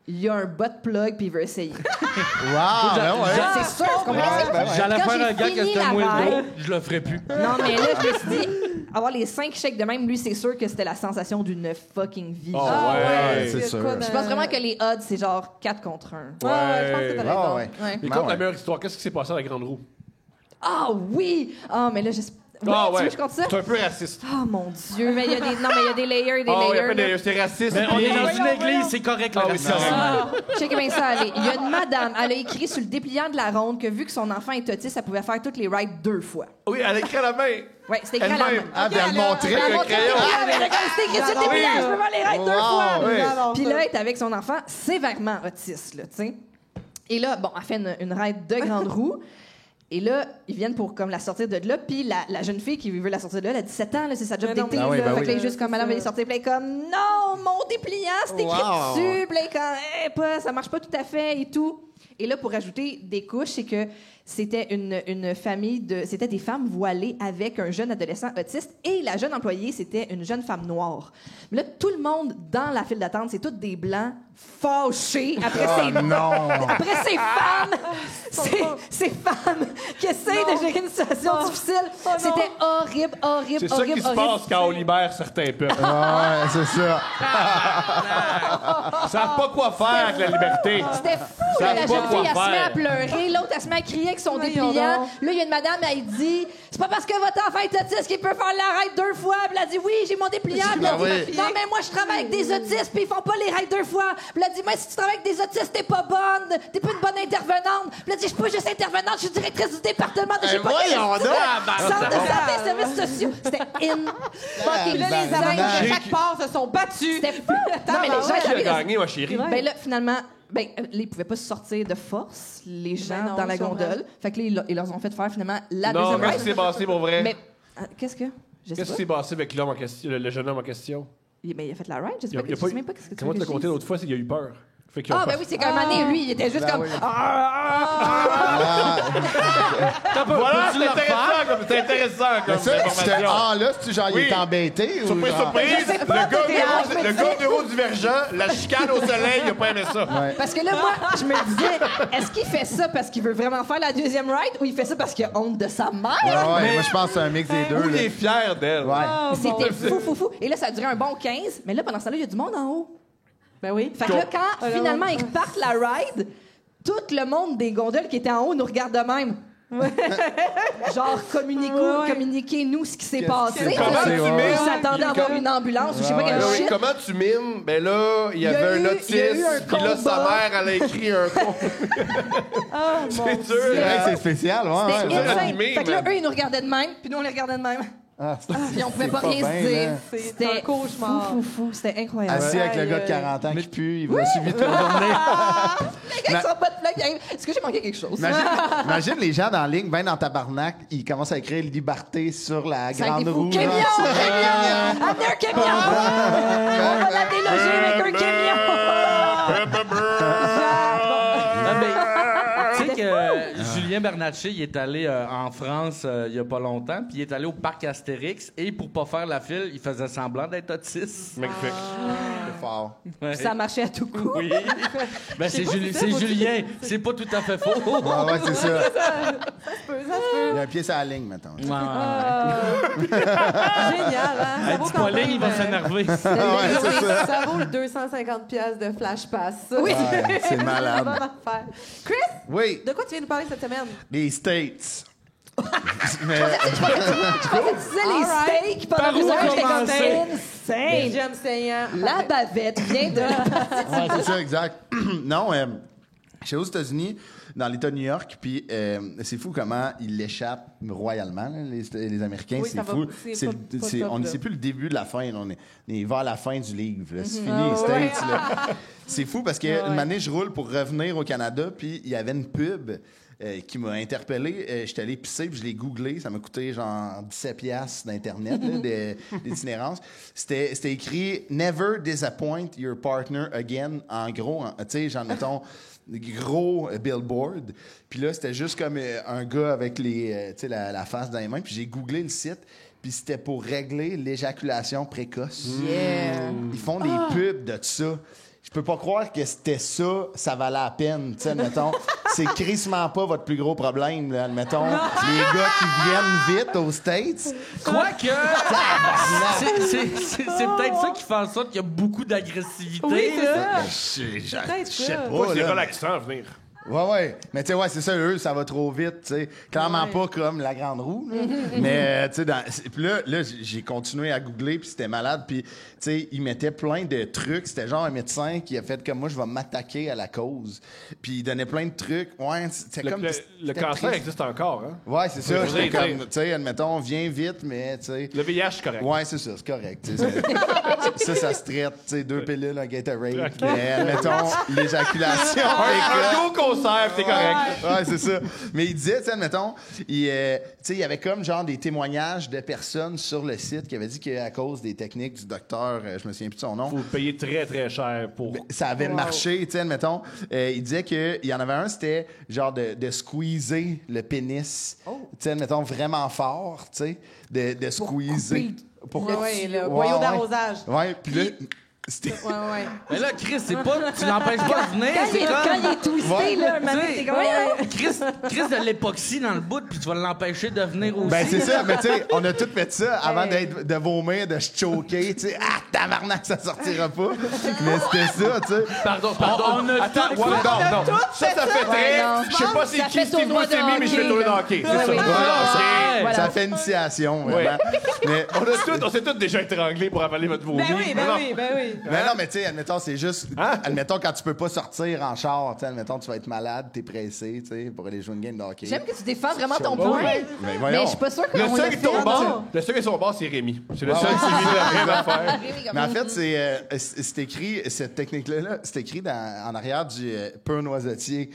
il y a un butt plug puis il veut essayer. Wow, ben ouais. C'est sûr, tu comprends? Ouais, ben ouais. J'allais Quand faire j'ai un gars que fini c'était la moi le ride- dos, je le ferai plus. Non, mais là, je me suis dit, avoir les 5 chèques de même, lui, c'est sûr que c'était la sensation d'une fucking vie. Oh, Ah ouais, c'est sûr. Je pense vraiment que les odds, c'est genre 4 contre 1. Ouais, je pense que t'as Ouais, raison. ouais. Ouais. Mais Ben comme ouais. la meilleure histoire, qu'est-ce qui s'est passé à la Grande Roue? Ah oui! Ah, mais là, j'espère. Oui, Ah tu veux ouais. que je compte ça? C'est un peu raciste. Oh mon Dieu, mais il y a des. Non, mais il y a des layers, des Ah, il y a layers. pas là. de... C'est raciste. Mais on est puis- dans une église, c'est correct le Ah oui, c'est racisme. correct. Checkez bien ça, allez. Il y a une madame, elle a écrit sur le dépliant de la ronde que vu que son enfant est autiste, elle pouvait faire toutes les rides 2 fois. Oui, elle écrit à la main. Ouais, c'était écrit à la main. Elle-même. Ah, puis elle le montrait. Elle a avec un montré crayon. le dépliant, mais elle a comme c'était écrit sur le dépliant, je peux faire les rides 2 Wow, fois. ouais. J'adore Puis ça. là, elle est avec son enfant sévèrement autiste, là, tu sais. Et là, bon, elle fait une ride de grande roue. Et là, ils viennent pour comme la sortir de là. Puis la jeune fille qui veut la sortir de là, elle a 17 ans, là, c'est sa job Mais non, d'été. mais- Ah oui, là. ben Fait oui. que là, elle est juste comme, madame, elle est sortir. Puis elle est comme, non, mon dépliant, c'est écrit Wow. dessus. Puis là, elle est comme, ça marche pas tout à fait et tout. Et là, pour ajouter des couches, c'est que c'était une famille de... C'était des femmes voilées avec un jeune adolescent autiste. Et la jeune employée, c'était une jeune femme noire. Mais là, tout le monde dans la file d'attente, c'est toutes des blancs fâchés après ces Non. après ces femmes, ces femmes qui essayent de gérer une situation difficile, c'était horrible, horrible, C'est ça horrible, qui se horrible. passe quand on libère certains peuples. Ouais, c'est ça. Ils savent pas quoi faire avec la liberté. C'était fou, Ça là, a la pas jeune quoi fille, elle se met à faire. pleurer, l'autre, elle se met à crier avec son Voyons dépliant. donc. Là, il y a une madame, elle dit, c'est pas parce que votre enfant est autiste qu'il peut faire la ride 2 fois. Puis elle a dit, oui, j'ai mon dépliant. Puis elle a Ben dit, oui. non, mais moi, je travaille avec des autistes, puis ils font pas les rides 2 fois. Puis elle a dit, mais si tu travailles avec des autistes, t'es pas bonne, t'es pas une bonne intervenante. Puis elle a dit, je suis pas juste intervenante, je suis directrice du département de je sais pas quel voyons donc. centre de santé et services sociaux. C'était fucking Puis là, les Tabarnak. avocats de chaque part se sont battus. C'était fou. Non, mais les gens Qui a j'avais- gagné, ma chérie? ben là, finalement, ils pouvaient pas se sortir de force, les gens Ben non, dans la je comprends. gondole. Fait que là, ils leur ont fait faire finalement la Non, deuxième qu'est-ce qui ride. s'est passé pour vrai? Mais qu'est-ce que? Je sais Qu'est-ce pas. qui s'est passé avec l'homme en question, le jeune homme en question? Mais il a fait la ride, je sais Il a- pas. il a Je pas sais eu- même pas ce que tu Comment veux tu l'as que je compté dise. l'autre fois, c'est qu'il a eu peur. Fait qu'ils ont Ah, peur. ben oui, c'est qu'un moment donné, lui, il était juste Ben comme. oui. Voilà, c'est intéressant comme Mais ça, c'était information. ah là, c'est genre Oui. il est embêté ou Surprise, genre- surprise, Je sais pas, t'étais le gars neurodivergent, la chicane au soleil, il a pas aimé ça. Ouais. Parce que là, moi, je me disais, est-ce qu'il fait ça parce qu'il veut vraiment faire la deuxième ride ou il fait ça parce qu'il a honte de sa mère? Ouais, moi je pense que c'est un mix des deux. Ou il là. est fier d'elle. Ouais. C'était fou, fou, fou. Et là, ça a duré un bon 15. Mais là, pendant ce temps-là, il y a du monde en haut. Ben oui. Fait que là, quand finalement ils partent la ride, tout le monde des gondoles qui étaient en haut nous regarde de même. Genre, communiquez-nous ce qui s'est passé. Comment tu Ils mimes? s'attendaient à avoir une ambulance ou je sais pas Ouais, quel Oui, shit. comment tu mimes? Ben là, il y a avait eu- un il y a eu un autiste, puis là, sa combat. mère, elle a écrit un con. C'est dur, C'est vrai hein? que c'est spécial, ouais. C'était ouais. dur à insane. mimer, Fait que là, man. eux, ils nous regardaient de même, puis nous, on les regardait de même. Ah, Puis on pouvait c'est pas rien bien, se dire. là. C'est C'était un cauchemar. fou. C'était incroyable. Assis avec le Aïe, gars de aïe. 40 ans qui pue, il va suivre toute la journée. Les gars qui sont pas de plaque, ils arrivent. Est-ce que j'ai manqué quelque chose? Imagine les gens dans la ligne, ben dans tabarnak, ils commencent à écrire liberté sur la Ça a grande été fou. roue. Camion! genre. Camion! Amenez un camion! On va la déloger avec un camion! Non, mais, tu sais que Julien Julien Bernatchez, il est allé en France il y a pas longtemps, puis il est allé au parc Astérix, et pour pas faire la file, il faisait semblant d'être autiste. Magnifique. C'est fort. Ouais. Ça marchait à tout coup. Oui. Ben, c'est Julien. C'est pas tout à fait faux. Ouais, c'est ça. Ça se Il y a un pied sur la ligne, maintenant. Ouais. Génial, hein? Ça Hey, vaut dis quand pas ligne, il va même, s'énerver. ça vaut le 250$ de Flash Pass. Ça. Ouais, c'est Bonne malade. affaire. Chris, Oui, de quoi tu viens nous parler cette semaine? les States. Mais, Tu disais les Alright. steaks Par pendant où que j'étais comme commencer? insane. J'aime saillant. La bavette vient de... ouais, c'est ça, exact. Non, je suis aux États-Unis, dans l'État de New York, puis c'est fou comment ils l'échappent royalement, là, les Américains. Oui, c'est ça va- fou. c'est pas top, On ne là. sait plus le début de la fin. Là. On est vers la fin du livre. là. C'est fini, Ah, les States. ouais. Là. C'est fou parce Ouais. qu'une année, je roule pour revenir au Canada, puis il y avait une pub qui m'a interpellé. J'étais allé pisser, puis je l'ai googlé. Ça m'a coûté genre 17$ d'Internet, là, d'itinérance. C'était écrit « Never disappoint your partner again », en gros. Tu sais, genre, mettons, gros billboard. Puis là, c'était juste comme un gars avec tu sais, la face dans les mains. Puis j'ai googlé le site. Puis c'était pour régler l'éjaculation précoce. Yeah. Ils font des pubs de ça. Je peux pas croire que c'était ça, ça valait la peine. Tu sais, admettons, c'est crissement pas votre plus gros problème, là, admettons. Les gars qui viennent vite aux States. Quoique, c'est peut-être ça qui fait en sorte qu'il y a beaucoup d'agressivité. Oui, c'est là. ça. Je Peut-être sais ça. pas. Moi, c'est là. relaxant à venir. Ouais. Mais tu sais, ouais, c'est ça, eux, ça va trop vite, tu sais. Clairement Ouais. pas comme la grande roue, là. Mais, tu sais, puis là, j'ai continué à googler, puis c'était malade. Puis, tu sais, ils mettaient plein de trucs. C'était genre un médecin qui a fait comme moi, je vais m'attaquer à la cause. Puis il donnait plein de trucs. Ouais, c'était comme... Le c'était cancer triste. existe encore, hein? Ouais, c'est ça. Je veux J'étais dire, comme, tu sais, admettons, viens vite, mais, tu sais... Le VIH, c'est correct. Ouais, c'est ça, c'est correct. tu sais, ça se traite, tu sais, 2 pilules, un Gatorade. Mais, admettons, l'éjaculation... Un gros concert, t'es correct. Ouais, c'est ça. Mais il disait, tu sais, admettons, tu sais, il y avait comme genre des témoignages de personnes sur le site qui avaient dit qu'à cause des techniques du docteur, je me souviens plus de son nom, Faut payer très, très cher pour... ça avait Wow. marché, tu sais, admettons. Il disait qu'il y en avait un, c'était genre de squeezer le pénis. Tu sais, admettons, vraiment fort, tu sais, de squeezer. Ouais, le boyau d'arrosage. Ouais, puis là, c'était... Ouais. Mais là, Chris, c'est pas. Tu l'empêches pas de venir. Quand C'est il est twisté, Ouais. là, un moment donné, t'es comme... Chris de l'époxy dans le bout, puis tu vas l'empêcher de venir aussi. Ben, c'est ça, mais tu sais, on a tous fait ça avant de vomir, de se choquer, tu sais. Ah, tabarnak, ça sortira pas. Mais c'était ça, tu sais. Pardon. On a Attends, ouais, non. Ça fait très... Ouais, non. Je sais pas c'est Ça qui fait Steve tournoi de Buscemi, mais je fais hockey, tourner de là. hockey. C'est Ouais, ça. oui. Ouais, Voilà. ça fait initiation, vraiment. Mais On s'est tous déjà étranglés pour avaler votre vomi. Ben oui. Mais non, mais tu sais, admettons, c'est juste. Hein? Admettons, quand tu peux pas sortir en char, tu sais, admettons, tu vas être malade, t'es pressé, tu sais, pour aller jouer une game de hockey. J'aime que tu défends vraiment ton Ben point. oui. Mais voyons. Mais je suis pas sûre Le qu'on seul l'a qui fait. est au Non. bar, le seul qui est sur le bar, c'est Rémi. C'est le Ouais, seul ouais. qui vit la rien à faire. Mais en fait, c'est écrit, cette technique-là, c'est écrit en arrière du pain noisetier.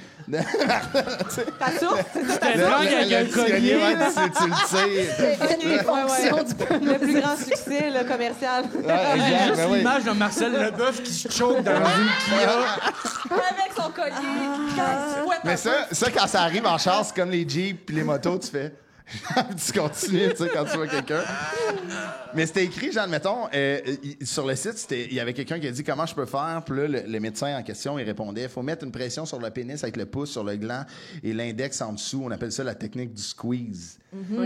Ta source, c'est ça. T'es dingue avec un collier. ouais, tu le sais. C'est une des fonctions du peu. Le plus grand succès le commercial. Ouais, J'ai exact, juste ben oui. l'image de Marcel Leboeuf qui se choque dans une Kia. Avec son collier. Mais ça, quand ça arrive en char, c'est comme les Jeeps puis les motos, tu fais. Tu continues, tu sais, quand tu vois quelqu'un. Mais c'était écrit, genre, admettons, sur le site, il y avait quelqu'un qui a dit comment je peux faire. Puis là, le médecin en question, il répondait il faut mettre une pression sur le pénis avec le pouce sur le gland et l'index en dessous. On appelle ça la technique du squeeze.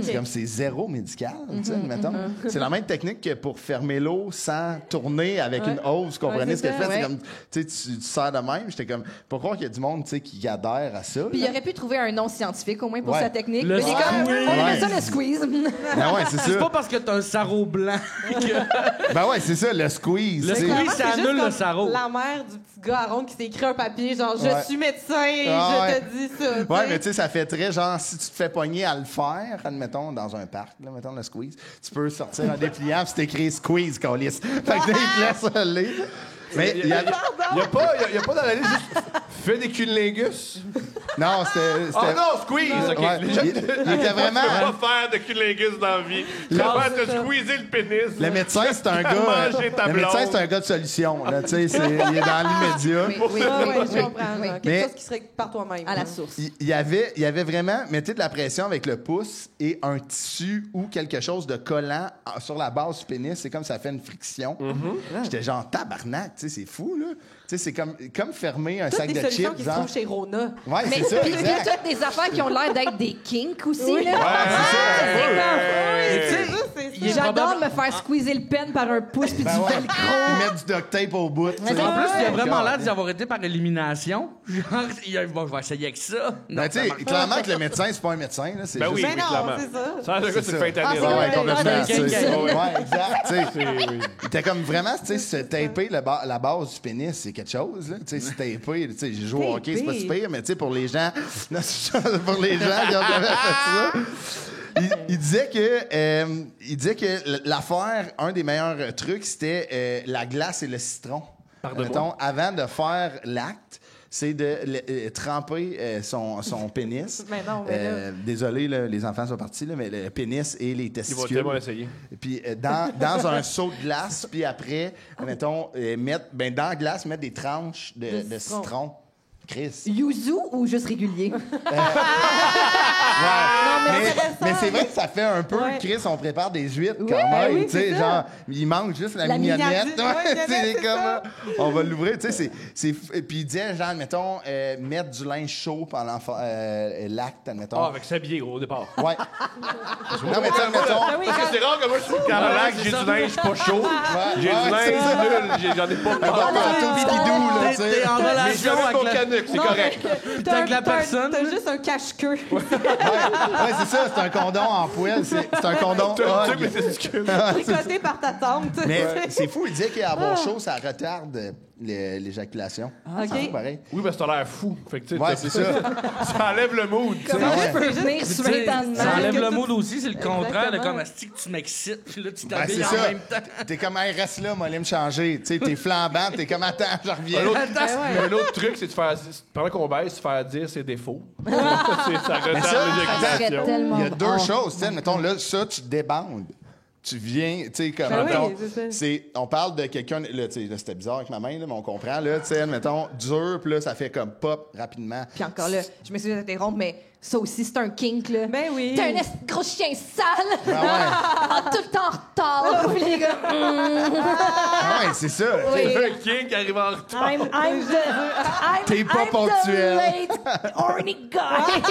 C'est comme c'est zéro médical, tu sais, admettons. C'est la même technique que pour fermer l'eau sans tourner avec une hausse. Vous comprenez Ouais, ce que je c'est fais? ça, C'est ouais. comme, tu sais, tu sers de même. J'étais comme, pour croire qu'il y a du monde, tu sais, qui adhère à ça. Puis là. il aurait pu trouver un nom scientifique au moins pour Ouais. sa technique. Le Mais il est comme, squeeze. on Ouais. appelle ça le squeeze. Ben ouais, c'est C'est ça. pas parce que t'as un sarrau blanc que. Ben ouais, c'est ça, le squeeze. Le tu sais. squeeze. Clairement, ça c'est juste annule le comme sarrau. La mère du petit gars à ronde qui s'est écrit un papier, genre, je Ouais. suis médecin et Ah je ouais. te dis ça. Ouais, mais tu sais, ça fait très genre, si tu te fais pogner à le faire, admettons, dans un parc, là, mettons le squeeze, tu peux sortir en dépliant, puis c'est écrit squeeze, câlisse. Fait que là, il te laisse aller. Mais il y a. Il n'y a pas dans la liste juste Fais des cunnilingus? Non, c'était... Oh non, squeeze! OK. Ouais, Les gens il était vraiment... ne pas faire de cunnilingus dans la vie. Tu vas faire te squeezer le pénis. Le médecin, c'est un gars... Manger ta Le médecin, blonde. c'est un gars de solution. Là, tu sais, il est dans l'immédiat. Oui, Je comprends. oui. Quelque Mais- chose qui serait par toi-même. À la source. Il y avait vraiment, mettez de la pression avec le pouce et un tissu ou quelque chose de collant sur la base du pénis. C'est comme ça fait une friction. J'étais genre tabarnak, tu sais, c'est fou, là. Tu sais, c'est comme fermer un Toutes sac des de solutions chips. qui se trouvent chez Rona. Ouais, Mais c'est ça, puis il y a exact. toutes des affaires qui ont l'air d'être des kinks aussi. Oui. Là. C'est ça, c'est Il est ça. J'adore probable- me faire squeezer le pen par un pouce puis Ben du ouais. velcro. Ils mettent du duct tape au bout. tu sais. En plus, il a vraiment l'air Encore. d'y avoir été par élimination. Genre, bon, je vais essayer avec ça. Non, Ben, tu ça sais, marche pas. clairement que le médecin, c'est pas un médecin. Là, c'est Ben juste... oui, Ben oui, non, clairement. c'est ça. Ça, le gars, c'est ça. le fait Ah, année c'est Ouais, vrai. complètement. Ah, tu sais. c'est ça. Ouais, exact. tu sais. Il était comme vraiment, tu sais, se taper la base du pénis, c'est quelque chose, là. Tu sais, se taper, tu sais, j'ai joué au hockey, c'est pas si pire, mais tu sais, pour les gens, non, pour les gens qui ont jamais fait ça. Il disait que l'affaire, un des meilleurs trucs, c'était la glace et le citron. Pardonne-moi. Mettons, avant de faire l'acte, c'est de tremper son pénis. Mais non, mais là- Désolé, là, les enfants sont partis, là, mais le pénis et les Ils vont testicules. tellement essayer. Puis dans un seau de glace, puis après, mettons, dans la glace, mettre des tranches de citron. citron. Chris. Yuzu ou juste régulier? Mais c'est vrai que ça fait un peu, Ouais. Chris, on prépare des huîtres quand Ouais, même. oui, tu sais, c'est ça. genre, il manque juste la La mignonnette. mignonnette, ouais, C'est c'est comme, ça. on va l'ouvrir. Tu sais, puis il disait, genre, mettons, mettre du linge chaud pendant l'acte, admettons. Ah, avec s'habiller au départ. Ouais. Non, mais tu sais, mettons. Ah oui, Parce que c'est rare que moi, je suis quand relax, j'ai du linge pas chaud. J'ai Ouais, du c'est ça. linge nul, j'en ai pas Un bon pas. manteau bididou, là, tu sais. T'es en Mais je relation avec mon avec la... canuc, c'est Non, correct. T'es avec la personne. T'as juste un cache-queue. Ouais, c'est ça, c'est un condom en poêle. C'est un condom T'as un hog. truc, mais c'est ce que. Tricoté par ta tante. Mais c'est fou, il disait qu'avoir chaud, ça retarde l'éjaculation. OK. C'est pareil. Oui, parce que t'as l'air fou. Fait que, tu sais, Ouais, c'est ça. ça enlève le mood. tu sais. Comment ouais. je peux venir Tu straight sais, en ça enlève que le tout- mood aussi, c'est le contraire de Exactement. comme asti que tu m'excites, puis là tu Ben, t'habilles c'est en ça. même temps. T'es comme, hey, reste là, moi, allez me changer. Tu sais, t'es flambant, t'es comme, attends, je reviens. Un autre truc, c'est de faire. Pendant qu'on baisse, se faire dire ses défauts. ça ça, retarde Ça serait l'éjaculation. tellement Il y a deux bon. choses, tu sais, mettons, là, ça, tu te débandes. Tu viens, tu sais, comme, Ben oui, mettons, c'est ça. on parle de quelqu'un, là, tu sais, là, c'était bizarre avec ma main, là, mais on comprend, là, tu sais, mettons, dur, puis là, ça fait comme pop rapidement. Puis encore là, je m'excuse d'interrompre, mais ça aussi, c'est un kink, là. Ben oui. T'es un gros chien sale! Ah ouais, Tout le temps en retard! Puis les gars, ah ouais, c'est ça. oui. Un king qui arrive en retard. T'es pas I'm ponctuel. the late horny guy!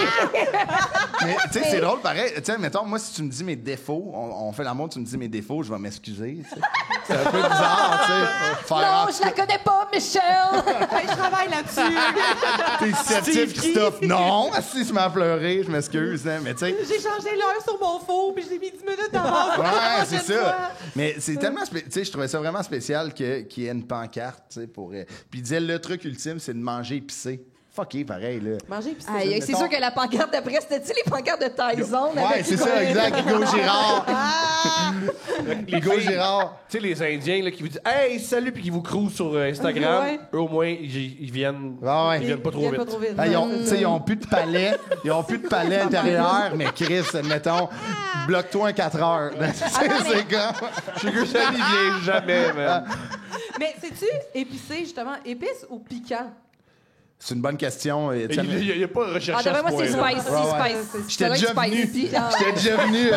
Mais tu sais, c'est drôle, pareil. Tu sais, mettons, moi, si tu me dis mes défauts, on fait l'amour, tu me dis mes défauts, je vais m'excuser. tu sais. C'est un peu bizarre, tu sais. Faire Non, je la connais pas, Michel! Je travaille là-dessus. T'es susceptible, Christophe. Non, si je m'as pleuré, je m'excuse, hein, mais tu sais. J'ai changé l'heure sur mon faux, puis je l'ai mis 10 minutes avant. Ouais, c'est ça. Mais c'est tellement... Tu sais, je trouvais ça vraiment spécial qu'il y ait une pancarte, tu sais, pour... Puis il disait, le truc ultime, c'est de manger épicé. Fucké, pareil, là. Manger puis Aïe, c'est mettons- sûr que la pancarte d'après, c'était-tu les pancartes de Tyson? Ouais, avec c'est quoi? ça, exact. Hugo Girard. Les Hugo filles, Girard. tu sais, les Indiens là, qui vous disent hey, salut, puis qui vous crousent sur Instagram, Ouais. eux au moins, ils viennent. Ah ouais. Ils viennent pas trop Viens vite. pas trop vite. Ah, tu sais, ils ont plus de palais. Ils ont plus de palais intérieur, mais Chris, admettons, bloque-toi en 4 heures. C'est comme... Sugar Sammy vient jamais, man. Mais sais-tu, épicé, justement, épice ou piquant? C'est une bonne question, Étienne. Il n'y a pas de recherche Ah, à ce d'après moi, c'est point-là. spicy, Ouais, ouais. spicy. J'étais Ça doit déjà être venu. spicy. J'étais déjà venu.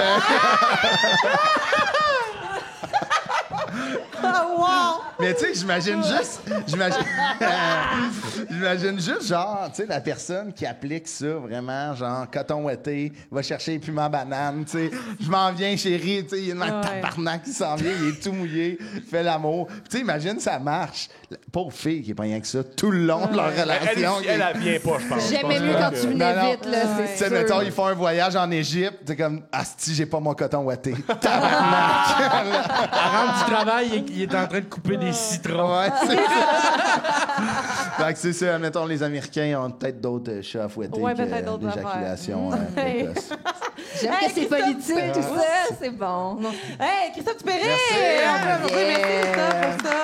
Ah, wow! Mais tu sais, j'imagine juste, genre, tu sais, la personne qui applique ça vraiment, genre, coton ouaté, va chercher les piments bananes, tu sais, je m'en viens, chérie, tu sais, il y a une Ouais. tabarnak qui s'en vient, il est tout mouillé, il fait l'amour. Puis tu sais, imagine, ça marche. La pauvre fille qui est pas rien que ça, tout le long de leur relation. Elle vient pas, je pense. J'aimais mieux quand tu venais Non, non. vite, là, Tu c'est sais, sûr. mettons, ils font un voyage en Égypte, t'es comme, asti, j'ai pas mon coton ouaté. Tabarnak! Elle rentre du travail, il est en train de couper des citrons. Ouais, c'est ça. Fait que c'est ça, admettons, les Américains ont peut-être d'autres chats à fouetter Ouais, que peut-être d'autres l'éjaculation Ouais. précoce. J'aime Hey, que c'est Christophe politique, tout ça, c'est bon. Hey, Christophe Dupéré! Merci. Merci, Yeah. Christophe, pour ça.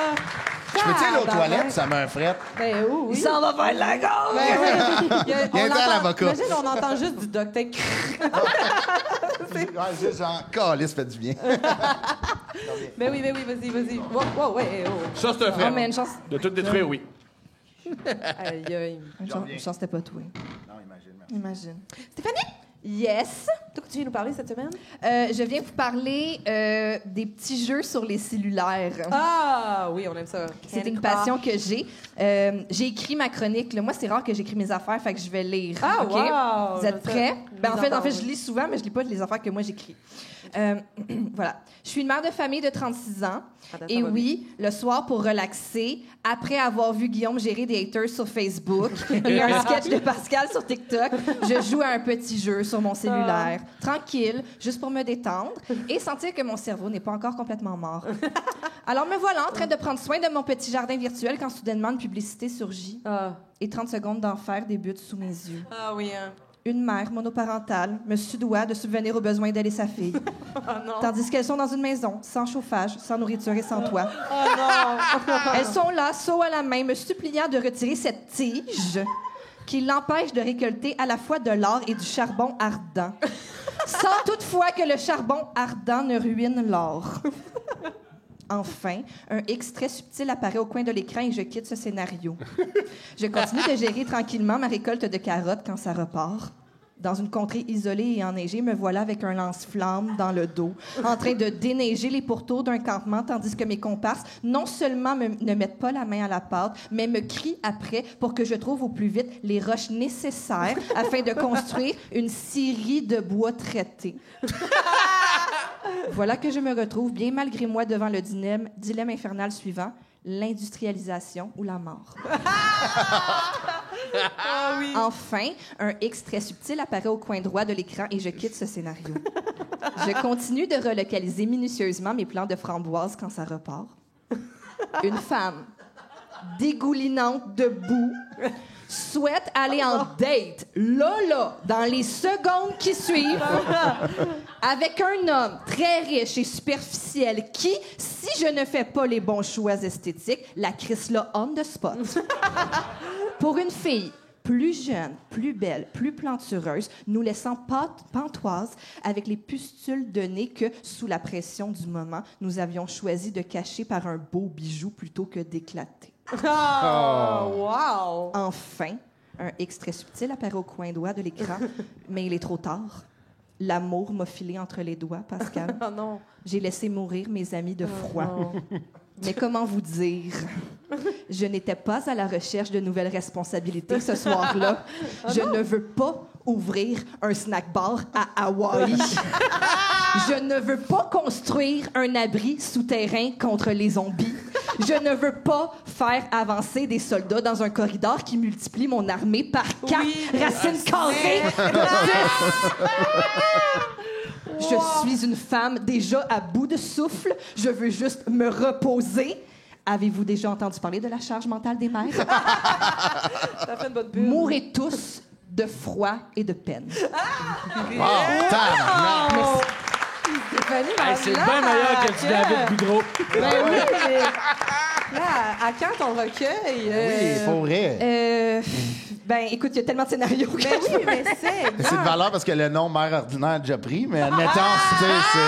Je peux-tu aller aux toilettes? Ça met un fret. Ben oui. Il s'en va faire de la gorge! Ben oui. Viens à l'avocat. Imagine, on entend juste du duct tape. Ouais, juste genre, calice, fait du bien. Ben oui, vas-y. Wow, ouais, oh. Ça, c'est un Oh, frère. mais une chance. De tout détruire, oui. Aïe, aïe. Une chance, c'était pas toi. Non, imagine. Imagine. Stéphanie, Yes. toi, que tu viens nous parler cette semaine? Je viens vous parler des petits jeux sur les cellulaires. Ah, oui, on aime ça. C'est Candy une Crush. passion que j'ai. J'ai écrit ma chronique. Là. Moi, c'est rare que j'écris mes affaires, fait que je vais lire. Ah, OK? wow! Vous êtes J'aime prêts? ça. Ben, en Mise fait, en je lis souvent, mais je lis pas les affaires que moi j'écris. Voilà. Je suis une mère de famille de 36 ans. Ah, ben, ça Et va oui, le soir, pour relaxer, après avoir vu Guillaume gérer des haters sur Facebook et un sketch de Pascal sur TikTok, je joue à un petit jeu sur mon cellulaire. Tranquille, juste pour me détendre et sentir que mon cerveau n'est pas encore complètement mort. Alors me voilà en train de prendre soin de mon petit jardin virtuel quand soudainement une publicité surgit Ah, et 30 secondes d'enfer débutent sous mes yeux. oui, hein. Une mère monoparentale me sudoie de subvenir aux besoins d'elle et sa fille. non. Tandis qu'elles sont dans une maison, sans chauffage, sans nourriture et sans toit. Oh non! Elles sont là, seau à la main, me suppliant de retirer cette tige qui l'empêche de récolter à la fois de l'or et du charbon ardent. Sans toutefois que le charbon ardent ne ruine l'or. Enfin, un X très subtil apparaît au coin de l'écran et je quitte ce scénario. Je continue de gérer tranquillement ma récolte de carottes quand ça repart. Dans une contrée isolée et enneigée, me voilà avec un lance-flamme dans le dos, en train de déneiger les pourtours d'un campement, tandis que mes comparses non seulement ne mettent pas la main à la pâte, mais me crient après pour que je trouve au plus vite les roches nécessaires afin de construire une scierie de bois traité. Voilà que je me retrouve, bien malgré moi, devant le dilemme infernal suivant, l'industrialisation ou la mort. Ah oui! Enfin, un X très subtil apparaît au coin droit de l'écran et je quitte ce scénario. Je continue de relocaliser minutieusement mes plants de framboise quand ça repart. Une femme dégoulinante de boue souhaite aller en date, là, dans les secondes qui suivent, avec un homme très riche et superficiel qui, si je ne fais pas les bons choix esthétiques, la crisse là on the spot. Pour une fille plus jeune, plus belle, plus plantureuse, nous laissant pantoise avec les pustules de nez que, sous la pression du moment, nous avions choisi de cacher par un beau bijou plutôt que d'éclater. Oh, wow! Enfin, un X très subtil apparaît au coin droit de l'écran, mais il est trop tard. L'amour m'a filé entre les doigts, Pascal. Oh non! J'ai laissé mourir mes amis de froid. Non. Mais comment vous dire? Je n'étais pas à la recherche de nouvelles responsabilités ce soir-là. Je ne veux pas ouvrir un snack bar à Hawaï. Je ne veux pas construire un abri souterrain contre les zombies. Je ne veux pas faire avancer des soldats dans un corridor qui multiplie mon armée par 4 racines carrées. Je suis une femme déjà à bout de souffle. Je veux juste me reposer. Avez-vous déjà entendu parler de la charge mentale des mères? Ça fait une bonne pub. Mourrez tous de froid et de peine. Tabarnak! Stéphanie, Hey, c'est là, bien meilleur que du David Boudreau. Ben oui, mais là, à quand ton recueil? Oui, pour vrai. Ben, écoute, il y a tellement de scénarios que Ben oui, mais c'est... C'est de valeur parce que le nom mère ordinaire a déjà pris, mais admettons, tu sais, c'est.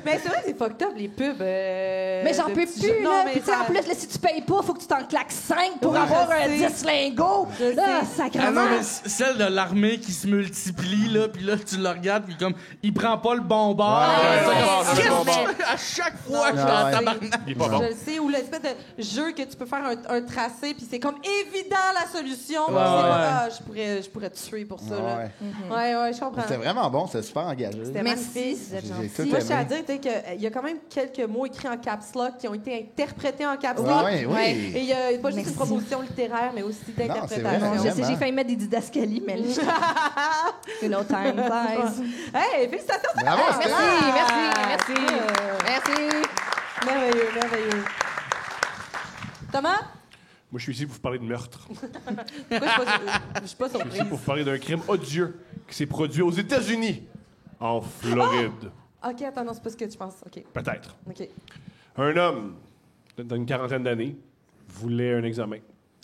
Mais c'est vrai que c'est fucked up, les pubs. Mais j'en de peux petits plus, jeux. là. Non, mais Puis, tu sais, ça- en plus, là, si tu payes pas, faut que tu t'en claques 5 pour Oui, avoir je un sais. 10 lingots. Je Là, sais. Ah sacrément. non, mais celle de l'armée qui se multiplie, là, puis là, tu le regardes, puis comme, il prend pas le bon bord. Ouais, C'est ouais, comme, ouais, qu'est-ce ouais. que tu fais à chaque fois que je Ouais, suis en ouais. tabarnak? Il est pas bon. Je le sais, ou l'espèce de jeu que tu peux faire un tracé, puis c'est comme évident la solution. puis Ouais, c'est ouais. pas, je pourrais te tuer pour ça. Là. Ouais. Ouais, je comprends. C'était vraiment bon, c'était super engagé. C'était Merci, magnifique. vous êtes J'ai gentils. tout Moi, je tiens à aimé. dire qu'il y a quand même quelques mots écrits en caps lock qui ont été interprétés en caps lock. Ouais, oui. Et il n'y a pas juste Merci. une proposition littéraire, mais aussi c'est vrai, d'interprétation. Je sais, Vraiment. j'ai failli mettre des didascalies, mais you know, time flies. Hey, félicitations! Bravo, Hey, Steph. Merci. Merveilleux, merveilleux. Thomas? Moi, je suis ici pour vous parler de meurtre. Pourquoi je suis pas Je suis surprise? ici pour vous parler d'un crime odieux qui s'est produit aux États-Unis, en Floride. OK, attends, non, c'est pas ce que tu penses. OK, Peut-être. OK. Un homme dans une quarantaine d'années, voulait un examen.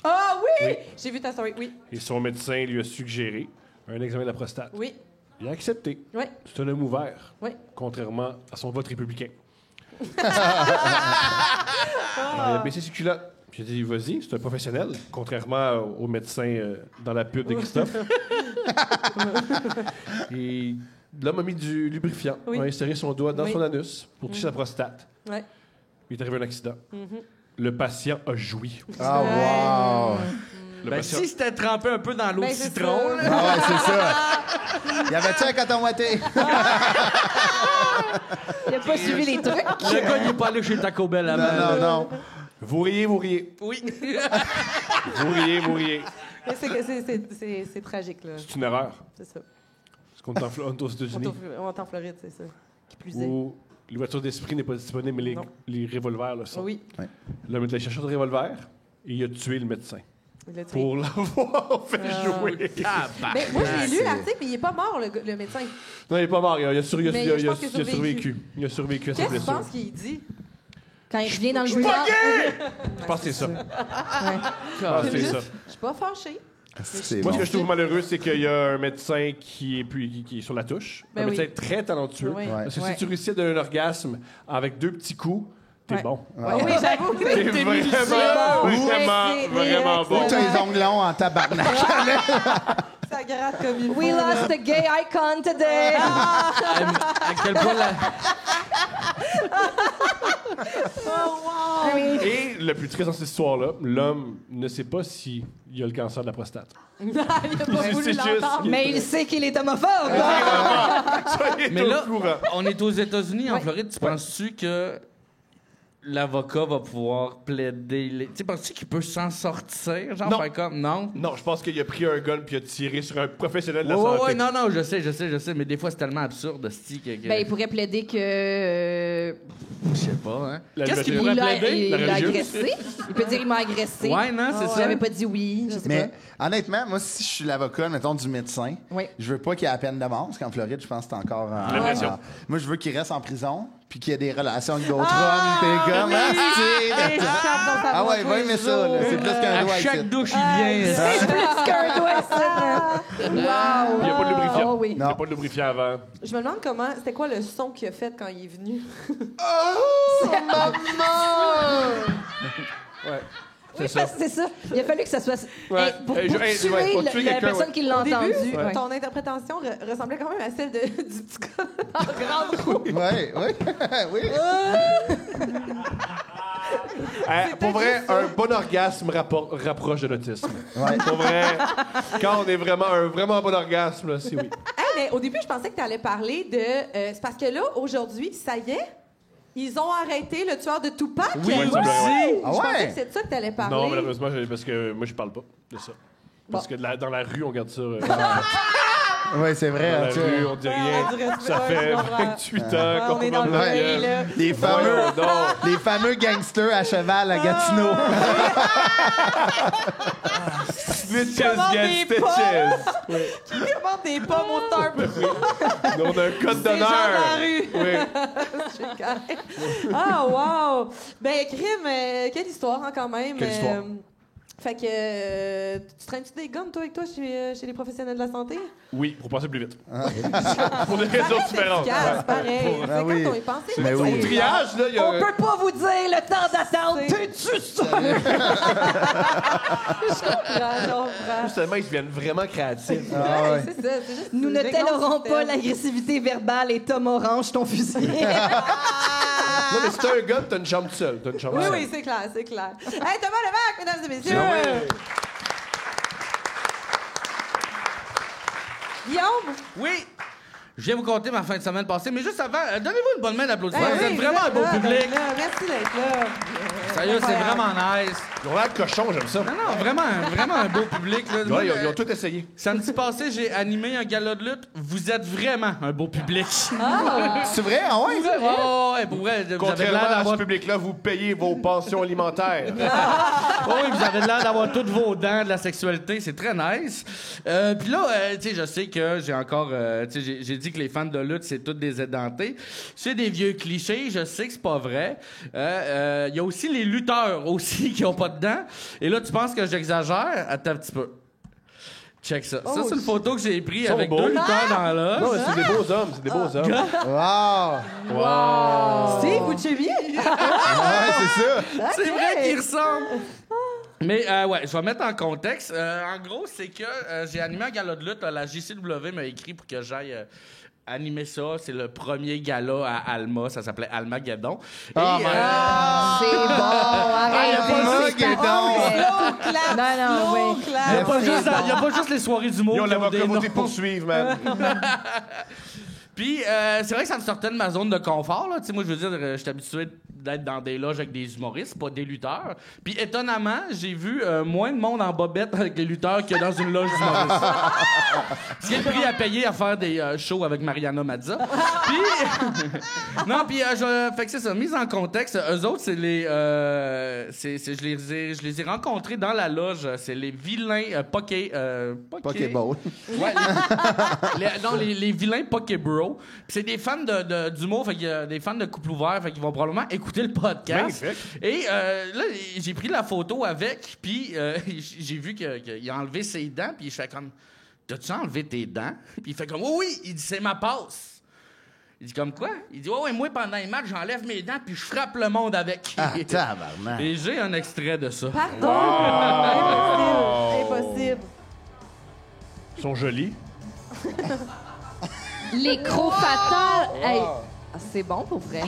Ah oui! Oui. J'ai vu ta story, oui. Et son médecin lui a suggéré un examen de la prostate. Oui. Il a accepté. Oui. C'est un homme ouvert, Oui. contrairement à son vote républicain. Alors, il a baissé ses culottes. Puis il a dit, vas-y, c'est un professionnel, contrairement au médecin dans la pub de Christophe. Et l'homme a mis du lubrifiant, Oui. a inséré son doigt dans Oui. son anus pour toucher sa prostate. Ouais. Il est arrivé un accident. Le patient a joui. Ah, wow! Le Ben, patient... si c'était trempé un peu dans l'eau de Ben, c'est citron, ça. là. Ah ouais, c'est ça. Y avait-tu un coton ouaté? Il a pas suivi les trucs. Le gars, il n'est pas allé chez Taco Bell Non, avant. non, non. Vous riez, vous riez. Oui. Vous riez, vous riez. Mais c'est tragique, là. C'est une erreur. C'est ça. Parce qu'on est aux États-Unis, On est en Floride, c'est ça. Qui plus est. où les voitures d'esprit n'est pas disponible, mais Non. les revolvers le sont. Oui. L'homme est allé chercher un revolver et il a tué le médecin Il l'a tué. pour l'avoir fait jouer. Mais moi, j'ai lu l'article, mais il n'est pas mort, le médecin. Non, il est pas mort. Il a Mais je pense qu'il a survécu. Il a survécu à sa Qu'est-ce que tu blessure. penses qu'il dit? Quand il revient dans le Je suis brouillard. Je pense que c'est ça. Je pense que c'est ça. Je suis pas fâchée. C'est Moi, bon. ce que je trouve malheureux, c'est qu'il y a un médecin qui est sur la touche. Ben un oui. médecin très talentueux. Oui. Ouais. Parce que Ouais. si tu réussis à donner un orgasme avec 2 petits coups, t'es Ouais. bon. Oui, oui, j'avoue. T'es vraiment, vraiment bon. Ou t'as les ongles longs en tabarnak. Ça gratte comme il faut. We lost the gay icon today. À quel point la... Et le plus triste dans cette histoire-là, l'homme ne sait pas s'il a le cancer de la prostate. Il n'a pas voulu C'est juste- l'entendre. Mais il sait qu'il est homophobe. Soyez Mais au là, courant. on est aux États-Unis, en Ouais. Floride. Tu penses-tu que l'avocat va pouvoir plaider... Tu sais, penses-tu qu'il peut s'en sortir? Genre, Non. faire comme... Non? Non, je pense qu'il a pris un gun puis il a tiré sur un professionnel de la Ouais, santé. ouais, non, je sais, mais des fois, c'est tellement absurde, sti, que... Ben, il pourrait plaider que. Je sais pas, hein. La Qu'est-ce qu'il liberté. pourrait Il l'a plaider? La agressé. religieuse. Il peut dire il m'a agressé. Ouais, non, c'est Je ça. n'avais pas dit oui. Je sais Mais pas. honnêtement, moi, si je suis l'avocat, mettons, du médecin, Oui. je veux pas qu'il y ait la peine de mort, parce qu'en Floride, je pense que c'est encore... L'impression. Moi, je veux qu'il reste en prison, puis qu'il y ait des relations avec d'autres hommes, puis comme... Ah ouais, va aimer ça, là. C'est plus qu'un À doigt chaque ici. douche, il vient. C'est plus qu'un doigt, ça. Il n'y a pas de lubrifiant. Oh oui. Il n'y a pas de lubrifiant avant. Je me demande c'était quoi le son qu'il a fait quand il est venu. Ouais. Oui, parce que c'est ça. Il a fallu que ça soit. Ouais. Pour Hey, tuer, ouais, pour la tuer quelqu'un, personne ouais. qui l'a Au début, entendu. Ouais. ton interprétation ressemblait quand même à celle du petit gars en grande roue. Ouais, ouais, oui. Pour vrai, un bon orgasme rapproche de l'autisme. Ouais. Pour vrai, quand on est vraiment bon orgasme, là, c'est oui. Hey, mais au début, je pensais que tu allais parler de... c'est parce que là, aujourd'hui, ça y est, ils ont arrêté le tueur de Tupac. Oui, Ouais, aussi. ça Ah Je pensais ouais? que c'est de ça que tu allais parler. Non, malheureusement, parce que moi, je parle pas de ça. Parce que dans la rue, on garde ça. Oui, c'est vrai. Dans la hein, tu- rue, on dit rien. on dirait- Ça ouais, fait je comprends. 28 ans On est dans le parle de vieil, gueule. là. Les Voyons fameux gangsters à cheval à Gatineau. Snitches Comment get des stitches. Qui commande des pommes au Starbucks? On a un code Ces gens dans la d'honneur. rue. Oui. Ah, wow! Ben, crime, quelle histoire, hein, quand même. Quelle histoire. Fait que tu traînes-tu des gommes, toi, avec toi, chez les professionnels de la santé? Oui, pour passer plus vite. Pour des raisons différentes. Efficace, Ouais. pareil. Ah C'est oui. quand on y pensait. Mais là, oui. Au triage, là, il y a... On peut pas vous dire le temps d'attente. C'est- T'es-tu sûr? Je comprends. Seulement, ils deviennent vraiment créatifs. Ah ouais. C'est ça, c'est juste Nous ne régler tolérons le pas système. l'agressivité verbale et Tom Orange, ton fusil. Non, mais si t'as un gars, t'as une chambre seule. T'as une chambre Oui, seule. oui, c'est clair, c'est clair. Hey, Thomas Levac, mesdames et messieurs! Ah oui. Guillaume? Oui! Je viens vous conter ma fin de semaine passée, mais juste avant, donnez-vous une bonne main d'applaudissements. Ben Vous êtes oui, vraiment un beau d'être là, public. d'être là. Merci d'être là. Sérieux, c'est Incroyable. vraiment nice. Ils ont l'air cochons, j'aime ça. Non, vraiment un beau public. Là. Moi, Ouais, ils ont tout essayé. Samedi passé, j'ai animé un gala de lutte. Vous êtes vraiment un beau public. C'est vrai? Ah ouais? Oh, ouais, pour vrai, vous avez Contrairement l'air à ce d'avoir... public-là, vous payez vos pensions alimentaires. Oh, oui, vous avez l'air d'avoir toutes vos dents de la sexualité. C'est très nice. Puis là, tu sais, je sais que j'ai encore... tu sais, j'ai dit que les fans de lutte, c'est tous des édentés. C'est des vieux clichés. Je sais que c'est pas vrai. Il y a aussi les lutteurs aussi qui ont pas de dents. Et là, tu penses que j'exagère? Attends un petit peu. Check ça. Ça, c'est une photo que j'ai prise sont avec beaux. 2 lutteurs dans l'âge. Non, mais c'est des beaux hommes, c'est des beaux hommes. Wow! Steve Buscemi? Ouais, c'est ça. C'est vrai qu'ils ressemblent. Mais ouais, je vais mettre en contexte. En gros, c'est que j'ai animé un gala de lutte. La JCW m'a écrit pour que j'aille animer ça. C'est le premier gala à Alma. Ça s'appelait Almageddon. Oh, Et, C'est bon, arrête. Non, oui. il n'y a pas juste les soirées d'humour Ils ont qui la ont des communauté noms. poursuivre, man. Puis, c'est vrai que ça me sortait de ma zone de confort. Là. Tu sais, moi, je veux dire, je suis habitué d'être dans des loges avec des humoristes, pas des lutteurs. Puis, étonnamment, j'ai vu moins de monde en bobette avec les lutteurs que dans une loge d'humoristes. Ce qui est le prix à payer à faire des shows avec Mariana Mazza. Puis, non, puis, fait que c'est ça. Mise en contexte, eux autres, c'est les... je les ai rencontrés dans la loge. C'est les vilains Pokéball. Ouais, les vilains Pokébro. Puis c'est des fans d'humour, fait qu'il y a des fans de couple ouvert, fait qu'ils vont probablement écouter le podcast. Magnifique. Et là, j'ai pris la photo avec, puis j'ai vu qu'il a enlevé ses dents, puis je fais comme, t'as-tu enlevé tes dents? Puis il fait comme, oui, il dit, c'est ma passe. Il dit comme quoi? Il dit, ouais, moi, pendant les matchs, j'enlève mes dents, puis je frappe le monde avec. Ah, tabarnak. Et j'ai un extrait de ça. Pardon! Impossible. Ils sont jolis. Les crocs fatales. Hey. Ah, c'est bon pour vrai.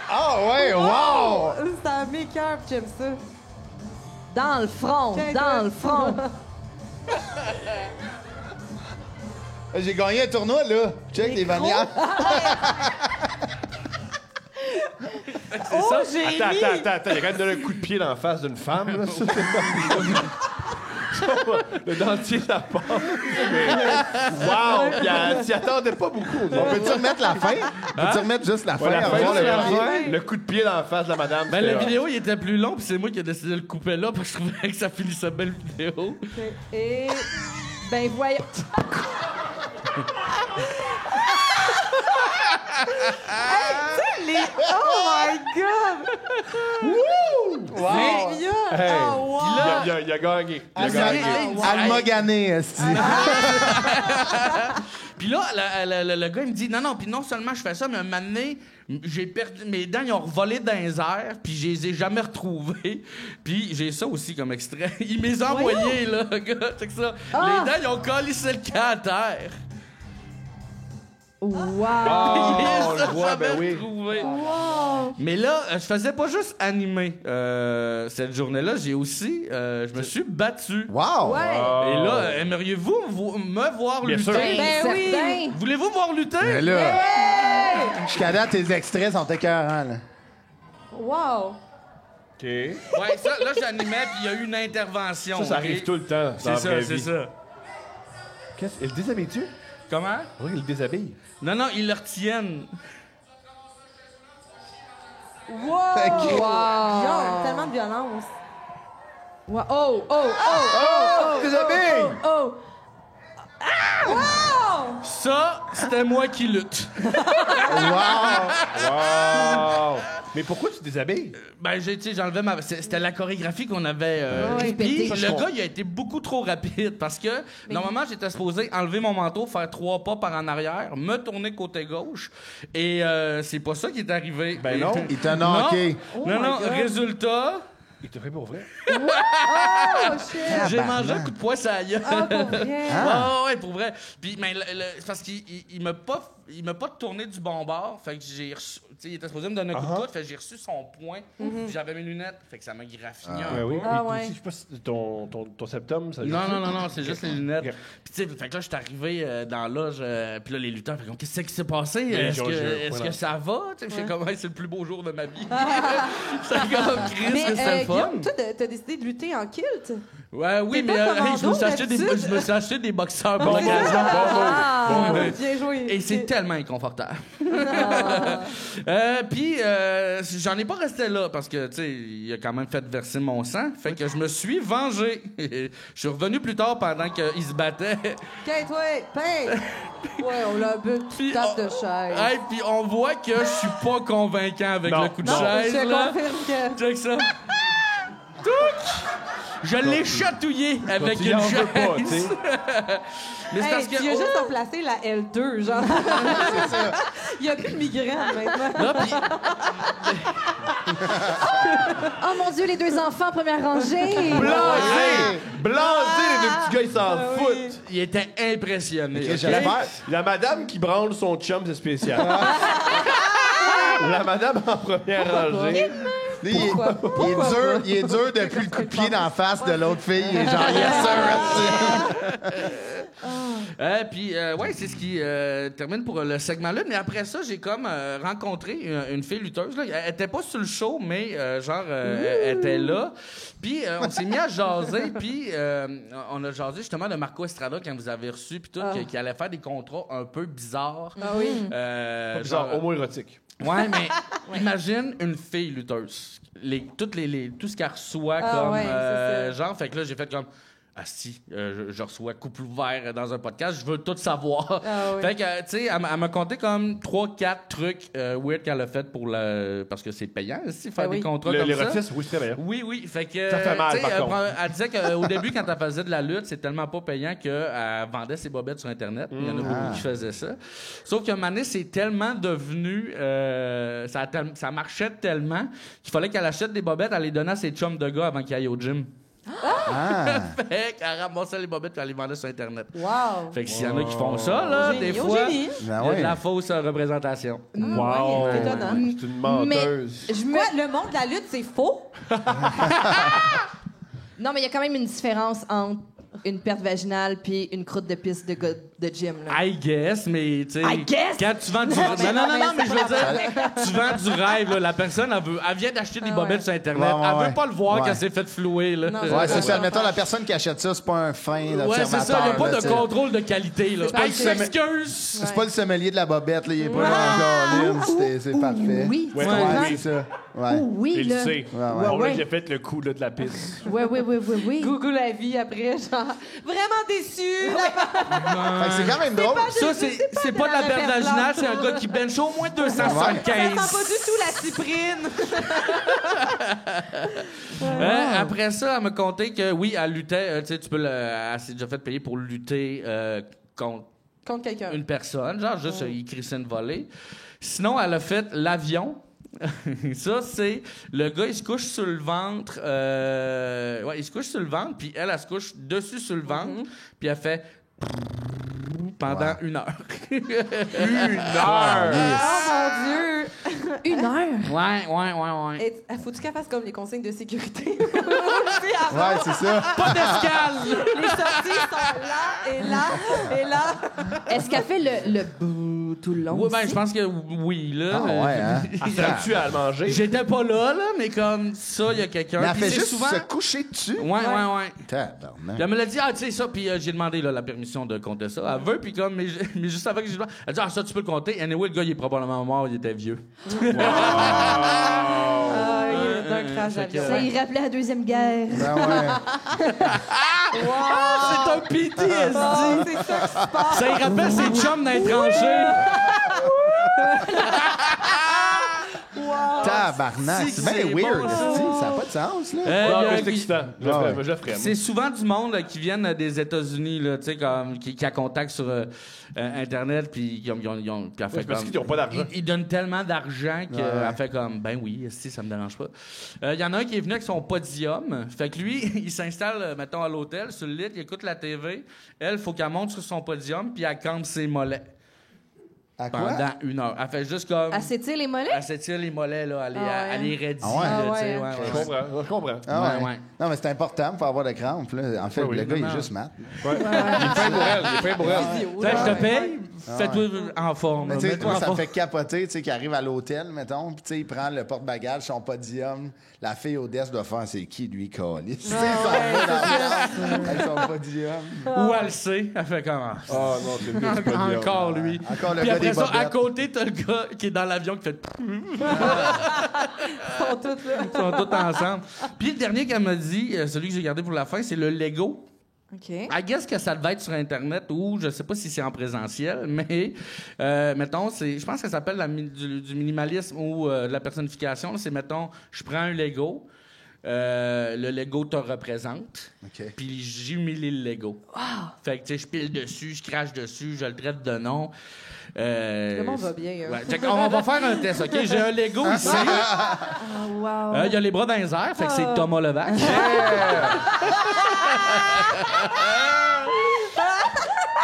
Ah ouais, wow! C'est un make-up, j'aime ça. Dans le front, dans le front. J'ai gagné un tournoi, là. Check les bannières. Oh, j'ai mis... Attends. Il a quand même donné un coup de pied dans la face d'une femme, là. Le dentier de la part. Wow! Puis elle s'y attendait pas beaucoup. On peut-tu remettre la fin? Peux-tu remettre juste la fin? Ouais, la avant fin, le c'est la premier? fin. Le coup de pied dans la face de la madame. Ben, c'était, la vidéo, il était plus long, puis c'est moi qui ai décidé de le couper là, parce que je trouvais que ça finissait belle vidéo. Et... Ben, voyons... Hey, tu sais, les... Oh my God! Wow! Hey, Oh, wow! il a gagné. Il a gagné. Alma gagné, esti. Puis là, le gars, il me dit, non, puis non seulement je fais ça, mais un moment donné, j'ai perdu mes dents, ils ont revolé dans les airs, puis je les ai jamais retrouvées. Puis j'ai ça aussi comme extrait. Il me les a envoyés, là, le gars, c'est que ça. Les dents, ils ont collé sur le camp à terre. Wow! Ils on les le ont voit, ben jamais oui. retrouvés. Mais là, je faisais pas juste animer cette journée-là, j'ai aussi, je me suis battu. Wow! Et là, aimeriez-vous me voir Bien lutter? sûr. Ben oui! Certain. Voulez-vous voir lutter? Mais là, jusqu'à date, tes extraits sont écœurants, là. Wow! OK. Ouais, ça, là, j'animais, puis il y a eu une intervention. Ça arrive ok? tout le temps dans C'est la ça, vraie c'est vie. ça. Il le déshabille-tu? Comment? Oui, il le déshabille. Non, ils le retiennent. Wow! Wow! Tellement de violence. Wow. Oh, oh, oh, oh, Déshabille! oh. Ça, c'était moi qui lutte. Wow! Mais pourquoi tu te déshabilles? Ben, tu sais, j'enlevais ma... C'était la chorégraphie qu'on avait... Ouais, Puis répétée. le gars, il a été beaucoup trop rapide parce que, normalement, j'étais supposé enlever mon manteau, faire 3 pas par en arrière, me tourner côté gauche, et c'est pas ça qui est arrivé. Ben non. Il t'a knocké. Non, résultat... Il te fait pour vrai? Oh, shit! J'ai mangé un coup de poing sur la gueule. Ah, pour vrai? Ouais, pour vrai. Puis, mais c'est parce qu'il m'a pas il m'a pas tourné du bon bord. Fait que j'ai reçu... Tu sais, il était supposé me donner un coup de coude. Fait que j'ai reçu son poing. Puis j'avais mes lunettes. Fait que ça m'a graffiné un peu. Oui. Ah, Puis ouais. aussi, je sais pas si ton septum, ça Non, c'est juste les lunettes. Ok. Puis tu sais, fait que là, je suis arrivé dans la loge, puis là, les lutteurs, fait comme, qu'est-ce qui s'est passé? Les Est-ce que ça va? Tu sais, je fais comme, hey, c'est le plus beau jour de ma vie. C'est comme, Chris, Mais que c'est le fun. Guillaume, toi, t'as décidé de lutter en kilt. Ouais, oui, T'es mais pas hey, je commando, me suis acheté des boxeurs pour l'occasion. Ah, Bon, bien joué. Et c'est tellement inconfortable. Puis, j'en ai pas resté là parce que, tu sais, il a quand même fait verser mon sang. Fait que je me suis vengé. Je suis revenu plus tard pendant qu'il se battait. OK, toi, paye. Ouais, on l'a bu Puis, tape de chaise. Hey, puis on voit que je suis pas convaincant avec Non. le coup de Non, chaise. je Là. confirme que... Check ça. Touc! Je l'ai chatouillé avec Tu y une en veux chaise. pas, tu sais. Mais c'est Hey, parce que... tu as juste remplacé la L2, genre. C'est ça. Il n'y a plus de migraine maintenant. Là, puis- Oh mon Dieu, les 2 enfants, première rangée. Blasé! Blasé, les deux petits gars, ils s'en oui. foutent. il était impressionné. Ok, ok? j'espère. La madame qui branle son chum, c'est spécial. La madame en première rangée. Il est dur depuis le coup de pied d'en face de l'autre fille. Il est genre, yes, sir. Puis, ouais, c'est ce qui termine pour le segment-là. Mais après ça, j'ai comme rencontré une fille lutteuse. Là. Elle était pas sur le show, mais elle était là. Puis, on s'est mis à jaser. Puis, on a jasé justement de Marco Estrada quand vous avez reçu, puis tout, qui allait faire des contrats un peu bizarres. Ah oui. Genre homo-érotique. Ouais, mais imagine une fille lutteuse. Tout ce qu'elle reçoit comme ouais, c'est ça. genre, fait que là, j'ai fait comme... Ah si, je reçois couple ouvert dans un podcast, je veux tout savoir. Ah oui. Fait que, tu sais, elle m'a conté comme 3-4 trucs weird qu'elle a fait pour parce que c'est payant aussi, faire oui. des contrats comme ça. L'érotisme, oui, c'est très bien. Oui, fait que... Ça fait mal, tu sais, par contre. Elle disait qu'au début, quand elle faisait de la lutte, c'est tellement pas payant qu'elle vendait ses bobettes sur Internet. Il y en a beaucoup qui faisaient ça. Sauf qu'à un moment donné, c'est tellement devenu... ça marchait tellement qu'il fallait qu'elle achète des bobettes, elle les donnait à ses chums de gars avant qu'ils aillent au gym. Ah. Fait qu'elle ramassait les bobettes et elle les vendait sur Internet. Wow. Fait que s'il y en a qui font ça, là, Génie, des oh, fois, génie. il y a Ben de ouais. la fausse représentation. Wow! ouais, c'est étonnant. C'est une menteuse. Quoi, le monde de la lutte, c'est faux? Non, mais il y a quand même une différence entre une perte vaginale puis une croûte de pisse de gars de gym. Là. I guess, mais tu sais. I guess? Quand tu vends du. Non, mais je veux dire, tu vends du rêve, là. La personne, elle vient d'acheter des bobettes sur Internet. Ouais, Elle ouais. veut pas le voir Ouais. qu'elle s'est fait flouer, là. Non, Ouais, c'est ça. Admettons, la personne qui achète ça, c'est pas un fin Ouais, c'est ça. Il n'y a pas là, de tu sais. contrôle de qualité, là. pas Hey, le sommet- s'excuse! C'est pas le sommelier de la bobette, là. Il est pas genre, c'est parfait. Oui, Ouais, tu ouais, comprends? C'est ça. Ouais. Oui, Il là. le sait. ouais. On Ouais. a déjà fait le coup là, de la pisse. Oui. Google la vie après, genre, vraiment déçu. Fait que c'est quand même drôle. Ça, c'est pas de la perte vaginale, c'est un gars qui bench au moins Ça sent 275. pas du tout la cyprine. Après ça, elle m'a conté que oui, elle luttait. Tu sais, elle s'est déjà fait payer pour lutter contre Contre quelqu'un. une personne, genre juste il crissait une volée. Sinon, elle a fait l'avion. Ça, c'est le gars, il se couche sur le ventre. Il se couche sur le ventre, puis elle se couche dessus sur le ventre, puis elle fait pendant 1 heure. 1 heure! Oh mon Dieu! 1 heure? Ouais. Et, faut-tu qu'elle fasse comme les consignes de sécurité? Ouais, c'est ça. Pas d'escale! Les sorties sont là et là et là. Est-ce qu'elle fait le bouh tout le long? Ouais, ben, aussi? je pense que oui, là. Ah ouais, hein? Elle serait-tu à le manger? J'étais pas là, mais comme ça, il y a quelqu'un. Mais elle Puis fait c'est juste souvent... se coucher dessus. Ouais. Puis Tabarnak. elle me l'a dit, tu sais ça, puis j'ai demandé là, la permission de compter ça. Elle veut, puis comme, mais juste avant que j'ai demandé, elle dit, ça, tu peux le compter. Anyway, le gars, il est probablement mort, il était vieux. Ah, il est d'un crash d'avion. Ça y rappelait la Deuxième Guerre. Ben ouais. C'est un PTSD! Oh, c'est ça qui se passe. Ça y rappelle ses chums dans les tranchées. Tabarnak. C'est bien c'est weird, bon, esti. Ça n'a pas de sens, là. Non, il y a- mais c'est excitant. Je le ferais. C'est souvent du monde qui viennent des États-Unis, là, tu sais, comme qui a contact sur Internet, puis ils ont puis elle fait c'est parce comme- qu'ils ont pas d'argent. Ils donnent tellement d'argent qu'elle Ouais. fait comme, ben oui, si ça me dérange pas. Il y en a un qui est venu avec son podium. Fait que lui, il s'installe, mettons, à l'hôtel, sur le lit, il écoute la TV. Elle, faut qu'elle monte sur son podium, puis elle campe ses mollets. À quoi? pendant 1 heure. Elle fait juste comme... Elle s'étire les mollets? Elle s'étire les mollets, là. Elle les raidit, Ah ouais? là, Ah tu sais, ouais. Je comprends. Ah ouais. Ouais. Non, mais c'est important pour avoir de crampes. Là. En fait, Oui, le gars, il est vraiment. juste mat. Ouais. Il est fin pour elle. Il est fin pour elle. Tu sais, je te paye, fais-toi en forme. Mais là. tu sais, Mets-toi moi, en ça me forme. fait capoter, tu sais, qu'il arrive à l'hôtel, mettons, puis tu sais, il prend le porte-bagages, son podium. La fille au desk doit faire, c'est qui, lui, calice? Tu sais, il s'en va dans le avec son podium. Ou elle le sait, elle fait comment? Ah non, c'est le gars du podium. Encore lui. Encore le Puis gars après des ça, à bobettes. côté, t'as le gars qui est dans l'avion qui fait... Ils sont toutes là. Ils sont tous ensemble. Puis le dernier qu'elle m'a dit, celui que j'ai gardé pour la fin, c'est le Lego. OK. I guess que ça devait être sur Internet ou je sais pas si c'est en présentiel, mais mettons, je pense que ça s'appelle du minimalisme ou de la personnification. C'est, mettons, je prends un Lego, le Lego te représente, OK. puis j'humilie le Lego. Fait que, tu sais, je pile dessus, je crache dessus, je le traite de nom. Le monde va bien. Hein. Ouais, check, on va faire un test, OK? J'ai un Lego ici. Ah, wow. Il y a les bras dans les airs, fait que c'est Thomas Levac.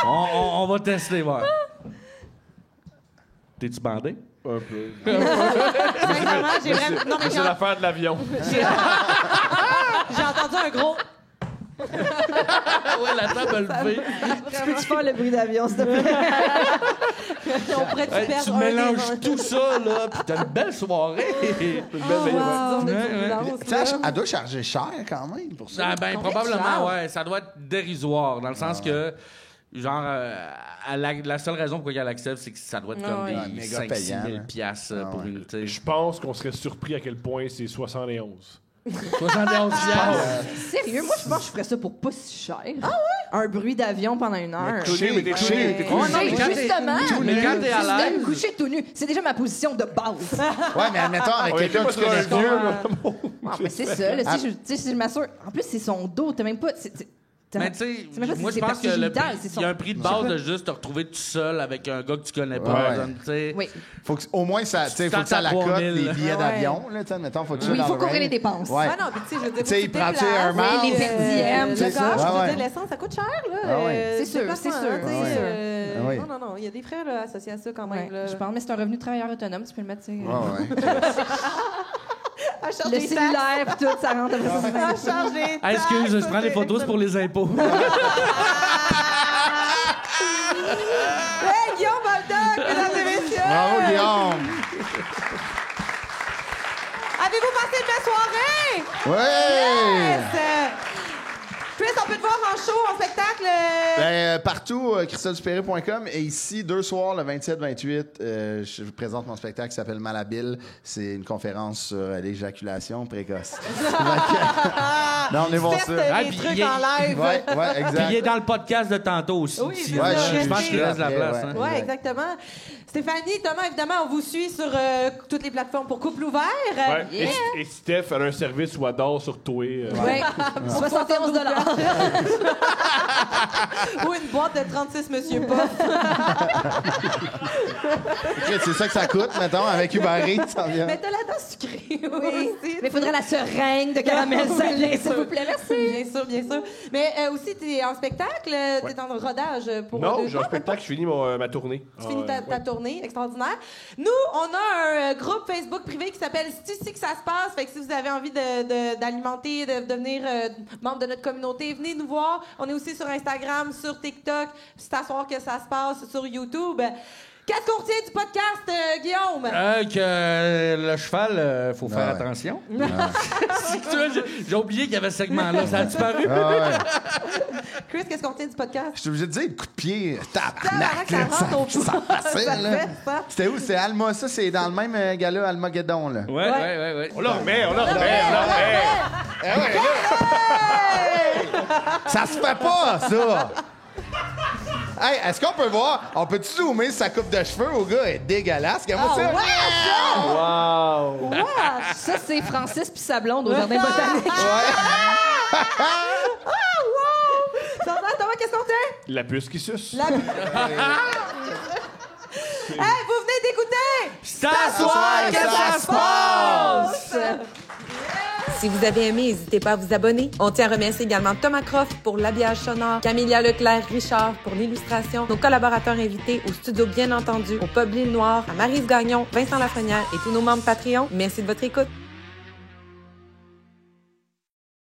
On va tester, voir. T'es-tu bandé? Un peu. Sincèrement, j'ai vraiment. Non, mais C'est l'affaire de l'avion. j'ai entendu un gros. Ouais, la table a levé. Peux-tu faire le bruit d'avion, s'il te plaît? On pourrait Hey, perdre tu un mélanges des tout ça, là, pis t'as une belle soirée. Une belle veille, ouais. Tu sais, elle doit charger cher quand même pour ça. Ah, ben, Combien probablement, tu ouais. Ça doit être dérisoire, dans le sens que, genre, la seule raison pourquoi elle accepte, c'est que ça doit être comme ouais. des Méga 5 payant, 6 000 là. piastres pour une, tu sais, Je pense qu'on serait surpris à quel point c'est 71. 71 piastres. Sérieux? Moi, je pense que je ferais ça pour pas si cher. Ah ouais? Un bruit d'avion pendant 1 heure. Couché, mais t'es couché. T'es Ouais, couché. non, mais quand t'es- Justement, mais quand t'es à juste de me l'aise- coucher tout nu, c'est déjà ma position de base. Ouais, mais admettons, avec On était quelqu'un pas que tu sur un connais vieux, pas. là. Ah, mais c'est ça. Là, si je m'assure. En plus, c'est son dos. T'as même pas. Mais tu sais, c'est même pas moi si je c'est pense que partie le génitale, prix, c'est il son- y a un prix de je sais base pas. de juste te retrouver tout seul avec un gars que tu connais Ouais. pas. genre, tu sais. Oui. Faut que, au moins, ça, tu sais, faut que Tente à ça la cote 3000. les billets Ouais. d'avion. Là, tu sais, admettons, faut que tu Oui, il sois faut dans le couvrir les range. dépenses. Ouais. Ah non, mais tu sais, je veux dire, Tu sais, faut il que tu prend-tu déplaces, un marde? Oui, les perdièmes, le c'est gage, ça. je Ah veux ouais. dire, l'essence, ça coûte cher, là. Ah ouais. C'est sûr, déplacement, c'est sûr. hein, tu sais, Ah ouais. Ah ouais. Non, non, non, il y a des frais là, associés à ça quand même. Ouais, là. je pense, mais c'est un revenu de travailleur autonome, tu peux le mettre, tu sais. Ouais, ouais. À charge Le des cellulaire, puis tout, ça rentre après ça. taxes. À charge des Ah, excuse, taxes, je prends des photos, c'est pour les impôts. Hey, Guillaume Boldoc, mesdames et messieurs! Bravo, Guillaume! Avez-vous passé une belle soirée? Ouais! Yes! Chris, on peut te voir en show, en spectacle? Ben, partout, christophe-dupéré.com. Et ici, 2 soirs, le 27-28, je présente mon spectacle qui s'appelle Malhabile. C'est une conférence sur l'éjaculation précoce. Non, on est voir Teste ça. Ah, les puis trucs il est- en live. Ouais, ouais, Puis exact. il est dans le podcast de tantôt aussi. Oui, ici, c'est là. ça, Je pense qu'il restez. reste la place. hein. Oui, exactement. Stéphanie, Thomas, évidemment, on vous suit sur toutes les plateformes pour Couple Ouvert. Ouais. Yeah. Et Steph, elle a un service où elle dort sur toi. Oui, 71 $. Ou une boîte de 36 Monsieur Poff. C'est ça que ça coûte, mettons, avec Uber Eats, ça vient. Mais t'as la dent sucrée. Oui, aussi. mais il faudrait la seringue de caramel salé, s'il vous plaît, merci. Bien sûr, bien sûr. Mais aussi, t'es en spectacle, t'es en rodage pour Non, 2 j'ai un jours. spectacle, je finis ma tournée. Tu finis ta tournée extraordinaire. Nous, on a un groupe Facebook privé qui s'appelle C'est ici que ça se passe. Fait que si vous avez envie d'alimenter, de devenir membre de notre communauté, venez nous voir. On est aussi sur Instagram, sur TikTok. C'est à soir que ça se passe sur YouTube. Qu'est-ce qu'on retient du podcast, Guillaume? Que le cheval, faut faire ouais. attention. Si tu vois, j'ai oublié qu'il y avait ce segment-là. Ça a disparu? Ah ouais. Chris, qu'est-ce qu'on retient du podcast? Je suis obligé de dire, le coup de pied, Tabarnak, tabarnak, ça là, rentre au ça pouce. passait, Ça là. fait ça. C'était où? C'était Alma, ça, c'est dans le même gala Almageddon, là. Ouais. On la remet, on la remet. Eh ouais, là. Ça se fait pas, ça! Hey, est-ce qu'on peut voir? On peut-tu zoomer sa coupe de cheveux au gars? Elle est dégueulasse. Regarde-moi ça. Wow! Wow! Ça, c'est Francis puis sa blonde au jardin botanique. Thomas, qu'est-ce qu'on tient? La puce qui suce. La... Hey, vous venez d'écouter! C'est à soir que ça se passe! Si vous avez aimé, n'hésitez pas à vous abonner. On tient à remercier également Thomas Croft pour l'habillage sonore, Camélia Leclerc-Richard pour l'illustration, nos collaborateurs invités au studio bien entendu, au Pub L'Île Noire, à Maryse Gagnon, Vincent Lafrenière et tous nos membres Patreon. Merci de votre écoute.